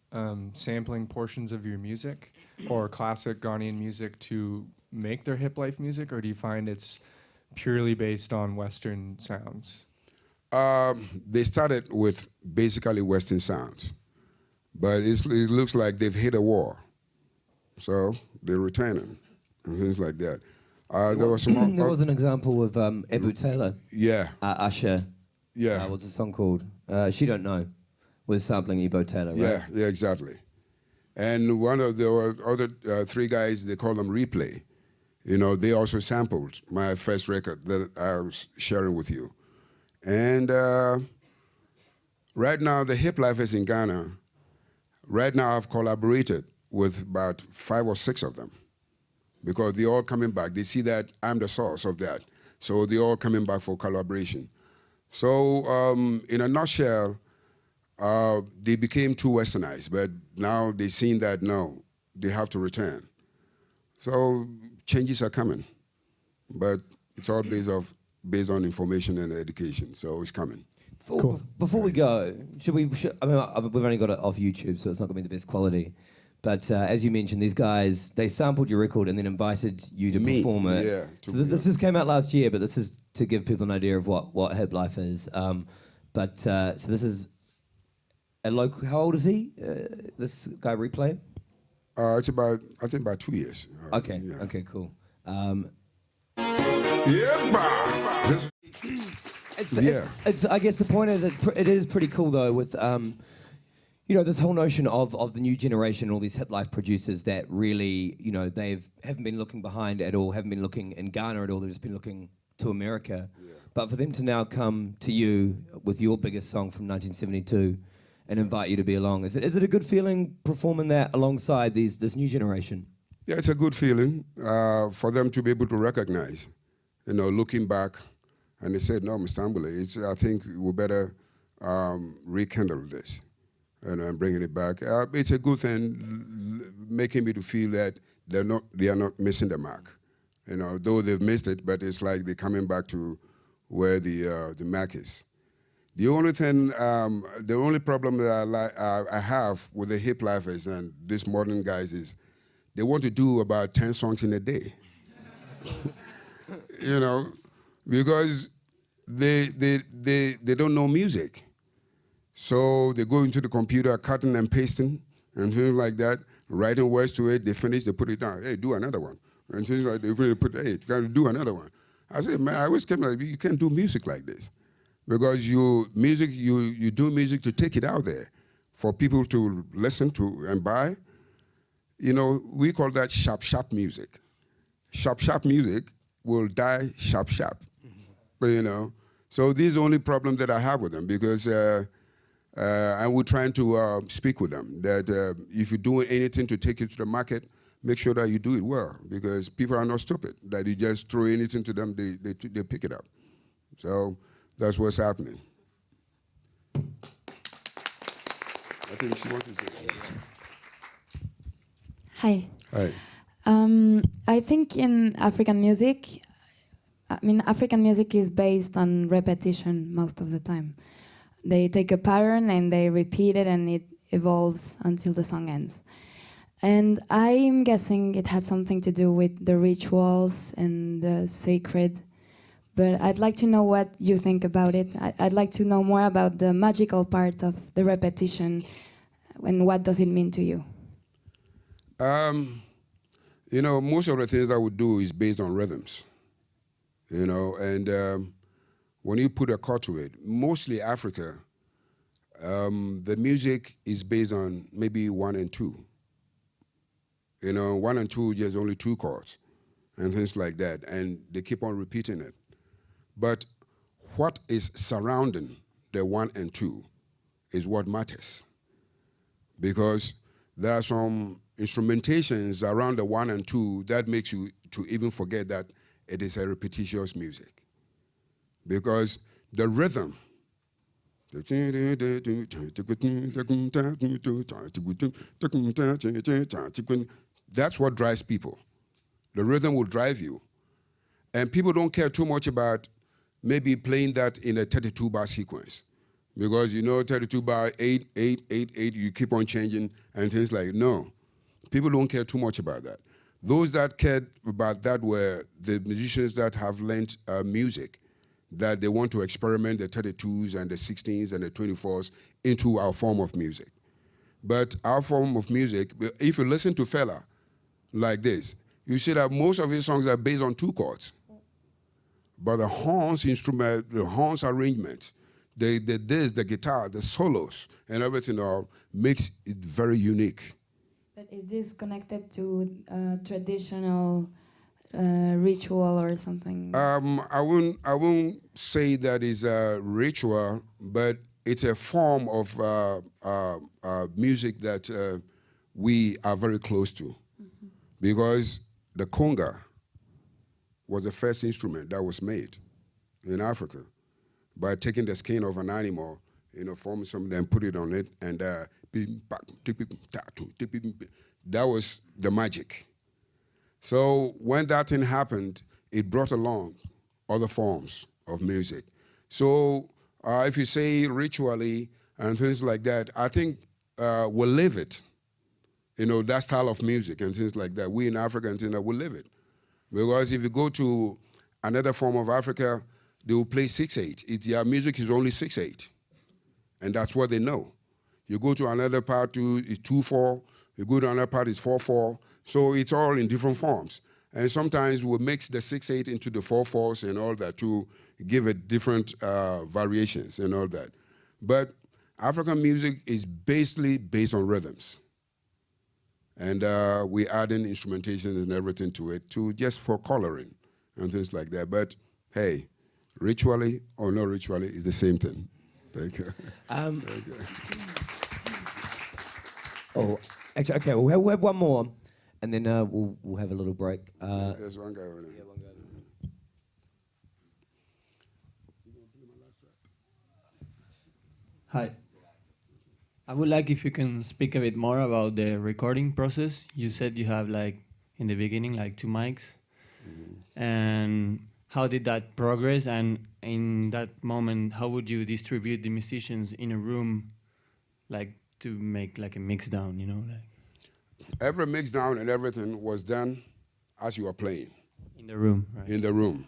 sampling portions of your music or classic Ghanaian music to make their Hiplife music, or do you find it's purely based on Western sounds? They started with basically Western sounds, but it looks like they've hit a war, so they're returning and things like that. There was some. There was an example of Ebo Taylor. Yeah. Usher. Yeah. What's the song called? She Don't Know. Was sampling Ebo Taylor, right? Yeah, exactly. And there were other three guys, they call them Replay. They also sampled my first record that I was sharing with you. And right now, the Hiplifers in Ghana, right now I've collaborated with about 5 or 6 of them because they're all coming back. They see that I'm the source of that. So they're all coming back for collaboration. So in a nutshell, they became too westernized, but now they've seen that, no, they have to return. So changes are coming, but it's all based on information and education, so it's coming. Before we go, I mean, we've only got it off YouTube, so it's not going to be the best quality. But as you mentioned, these guys, they sampled your record and then invited you to perform it. Yeah. So this just came out last year, but this is to give people an idea of what Hiplife is. So this is a local. How old is he? This guy Replay? It's about 2 years. Okay. Yeah. Okay. Cool. It's. I guess the point is, it is pretty cool though with this whole notion of the new generation, all these Hiplife producers that really, haven't been looking behind at all, haven't been looking in Ghana at all. They've just been looking to America. Yeah. But for them to now come to you with your biggest song from 1972 and invite you to be along, is it a good feeling performing that alongside this new generation? Yeah, it's a good feeling for them to be able to recognize, looking back, and they said, no, Mr. Ambolley, I think we better rekindle this and bringing it back. It's a good thing, making me to feel that they are not missing the mark. Though they've missed it, but it's like they're coming back to where the mark is. The only thing, the only problem that I have with the Hiplifers and these modern guys is they want to do about 10 songs in a day. Because they don't know music. So they go into the computer, cutting and pasting, and things like that, writing words to it. They finish, they put it down. Hey, do another one. And things like they put, hey, you gotta do another one. I said, man, I always kept like, you can't do music like this. Because you do music to take it out there for people to listen to and buy. You know, we call that sharp music. Sharp music will die sharp. But, you know, so this is the only problem that I have with them, because and we're trying to speak with them that if you're doing anything to take it to the market, make sure that you do it well, because people are not stupid, that you just throw anything to them, they pick it up. So that's what's happening. I think she wants to say that. Hi. Hi. I think in African music, African music is based on repetition most of the time. They take a pattern and they repeat it, and it evolves until the song ends. And I'm guessing it has something to do with the rituals and the sacred. But I'd like to know what you think about it. I'd like to know more about the magical part of the repetition, and what does it mean to you? You know, most of the things I would do is based on rhythms. You know, and when you put a chord to it, mostly Africa, the music is based on maybe 1 and 2. You know, 1 and 2, there's only 2 chords and things like that, and they keep on repeating it. But what is surrounding the 1 and 2 is what matters, because there are some instrumentations around the 1 and 2 that makes you to even forget that it is a repetitious music, because the rhythm, that's what drives people. The rhythm will drive you. And people don't care too much about maybe playing that in a 32-bar sequence. Because, you know, 32-bar, 8, 8, 8, 8, you keep on changing and things like, no. People don't care too much about that. Those that cared about that were the musicians that have learned music, that they want to experiment the 32s and the 16s and the 24s into our form of music. But our form of music, if you listen to Fela like this, you see that most of his songs are based on 2 chords. But the horns instrument, the horns arrangement, the guitar, the solos, and everything all makes it very unique. But is this connected to traditional ritual or something? I won't say that is a ritual, but it's a form of music that we are very close to. Mm-hmm. Because the conga was the first instrument that was made in Africa by taking the skin of an animal, you know, form something and put it on it, and that was the magic. So when that thing happened, it brought along other forms of music. So if you say ritually and things like that, I think we'll live it. You know, that style of music and things like that. We in Africa and things like that, we'll live it. Because if you go to another form of Africa, they will play 6/8. Their music is only 6/8. And that's what they know. You go to another part, it's 2/4. You go to another part, it's 4/4. So it's all in different forms. And sometimes we'll mix the 6/8 into the 4/4s and all that to give it different variations and all that. But African music is basically based on rhythms. And we add in instrumentation and everything to it just for coloring and things like that. But hey, ritually or no ritually is the same thing. Thank you. Thank you. Oh, actually, okay, we'll have one more, and then we'll have a little break. There's one guy over there. Yeah, one guy. Hi. I would like if you can speak a bit more about the recording process. You said you have in the beginning 2 mics. Mm-hmm. And how did that progress? And in that moment, how would you distribute the musicians in a room to make a mix down, you know? Every mix down and everything was done as you were playing. In the room, right? In the room.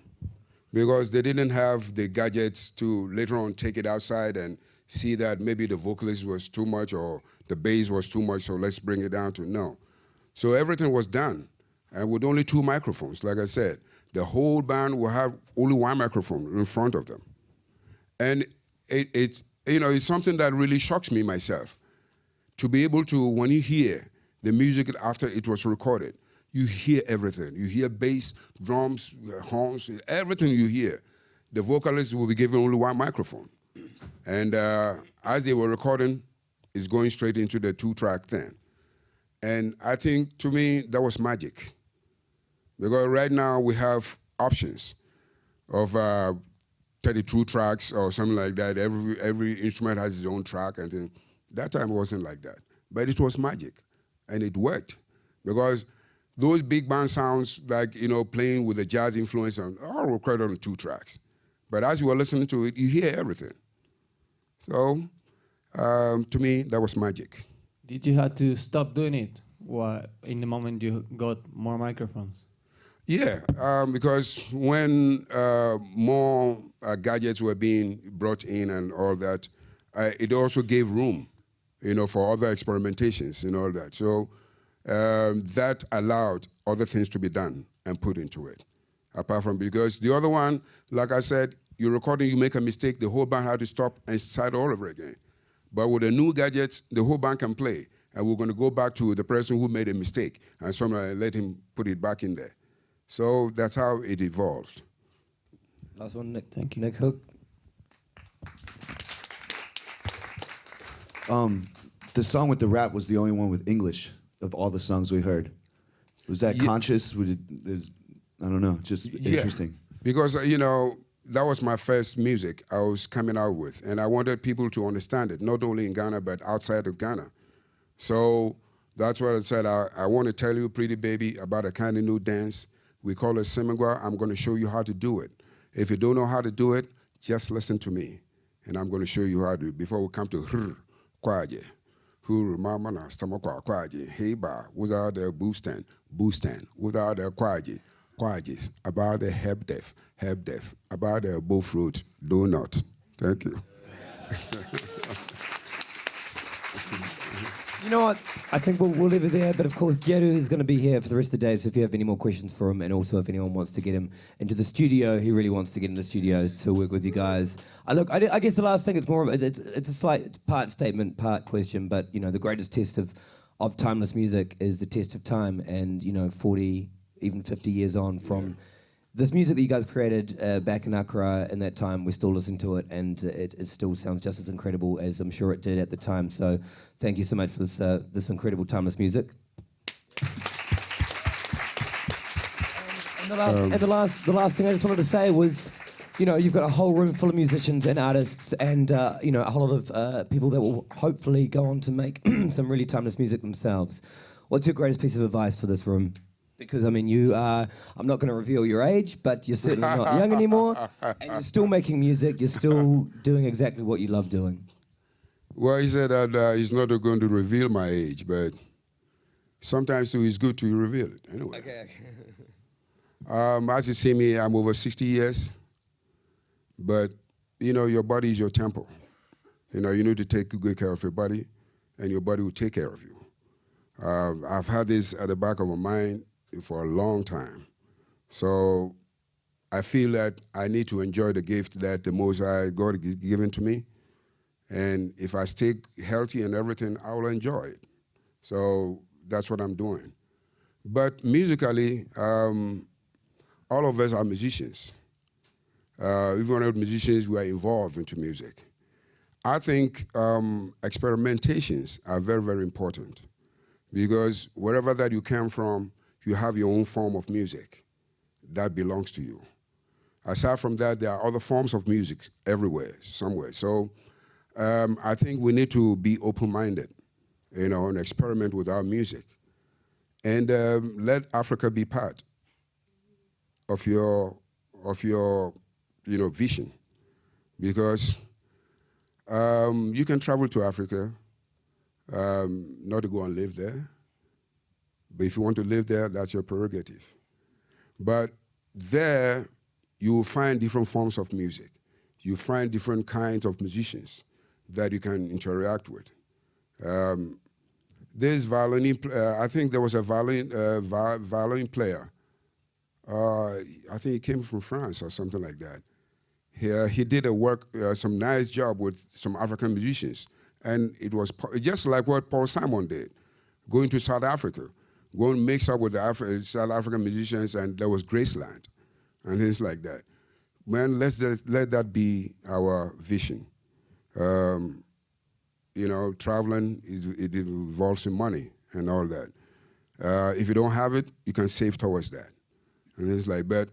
Because they didn't have the gadgets to later on take it outside and see that maybe the vocalist was too much or the bass was too much, so let's bring it down to no. So everything was done, and with only 2 microphones, like I said. The whole band will have only 1 microphone in front of them. And it's something that really shocks me myself. To be able to, when you hear the music after it was recorded, you hear everything. You hear bass, drums, horns, everything you hear. The vocalist will be given only 1 microphone. And as they were recording, it's going straight into the 2-track thing. And I think, to me, that was magic. Because right now we have options of 32 tracks or something like that. Every instrument has its own track, and then that time it wasn't like that. But it was magic, and it worked. Because those big band sounds, like, playing with the jazz influence, all recorded on 2 tracks. But as you were listening to it, you hear everything. So, to me, that was magic. Did you have to stop doing it in the moment you got more microphones? Yeah, because when more gadgets were being brought in and all that, it also gave room, for other experimentations and all that. So that allowed other things to be done and put into it. Apart from, because the other one, like I said, you're recording, you make a mistake, the whole band had to stop and start all over again. But with the new gadgets, the whole band can play, and we're going to go back to the person who made a mistake and someone let him put it back in there. So that's how it evolved. Last one, Nick. Thank you. Nick Hook. The song with the rap was the only one with English of all the songs we heard. Was that conscious? I don't know, just interesting. Because, that was my first music I was coming out with, and I wanted people to understand it, not only in Ghana, but outside of Ghana. So that's what I said. I want to tell you, pretty baby, about a kind of new dance. We call it Semigwa. I'm going to show you how to do it. If you don't know how to do it, just listen to me, and I'm going to show you how to do it. Before we come to kwaje, mama na stamakwa kwaje, heba, without the boostan, without the kwajes, about the help deaf, about the both fruit, do not. Thank you. You know what? I think we'll leave it there. But of course, Gyedu is going to be here for the rest of the day. So if you have any more questions for him, and also if anyone wants to get him into the studio, he really wants to get in the studios to work with you guys. I guess the last thing, it's more of it's a slight part statement, part question. But the greatest test of timeless music is the test of time. And 40, even 50 years on from this music that you guys created back in Accra in that time, we're still listening to it, and it still sounds just as incredible as I'm sure it did at the time. So thank you so much for this incredible timeless music. And the last thing I just wanted to say was, you've got a whole room full of musicians and artists, and a whole lot of people that will hopefully go on to make some really timeless music themselves. What's your greatest piece of advice for this room? Because, you are, I'm not going to reveal your age, but you're certainly not young anymore, and you're still making music, you're still doing exactly what you love doing. Well, he said that he's not going to reveal my age, but sometimes too, it's good to reveal it anyway. Okay. As you see me, I'm over 60 years, but, your body is your temple. You need to take good care of your body, and your body will take care of you. I've had this at the back of my mind for a long time. So I feel that I need to enjoy the gift that the Most High God has given to me. And if I stay healthy and everything, I will enjoy it. So that's what I'm doing. But musically, all of us are musicians. Even as musicians, we are involved into music. I think experimentations are very, very important. Because wherever that you came from, you have your own form of music that belongs to you. Aside from that, there are other forms of music everywhere, somewhere. So I think we need to be open-minded, and experiment with our music. And let Africa be part of your vision. Because you can travel to Africa, not to go and live there. But if you want to live there, that's your prerogative. But there, you will find different forms of music. You find different kinds of musicians. that you can interact with. This violin, I think there was a violin player. I think he came from France or something like that. He did some nice job with some African musicians. And it was just like what Paul Simon did, going to South Africa, going mix up with the South African musicians, and there was Graceland and things like that. Man, let that be our vision. You know, traveling, it involves in money and all that. If you don't have it, you can save towards that. And it's like, but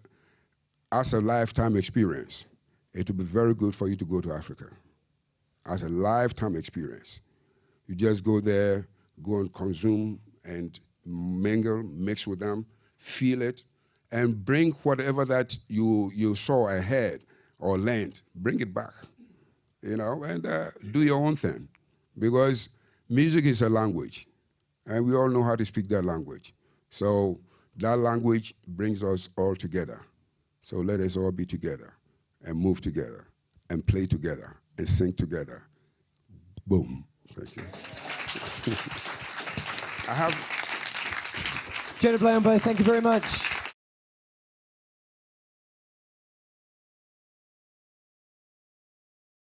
as a lifetime experience, it would be very good for you to go to Africa. As a lifetime experience. You just go there, go and consume and mingle, mix with them, feel it, and bring whatever that you saw ahead or learned, bring it back, you know, and do your own thing. Because music is a language, and we all know how to speak that language. So that language brings us all together. So let us all be together and move together and play together and sing together. Boom. Thank you. I have... Gyedu-Blay Ambolley, thank you very much.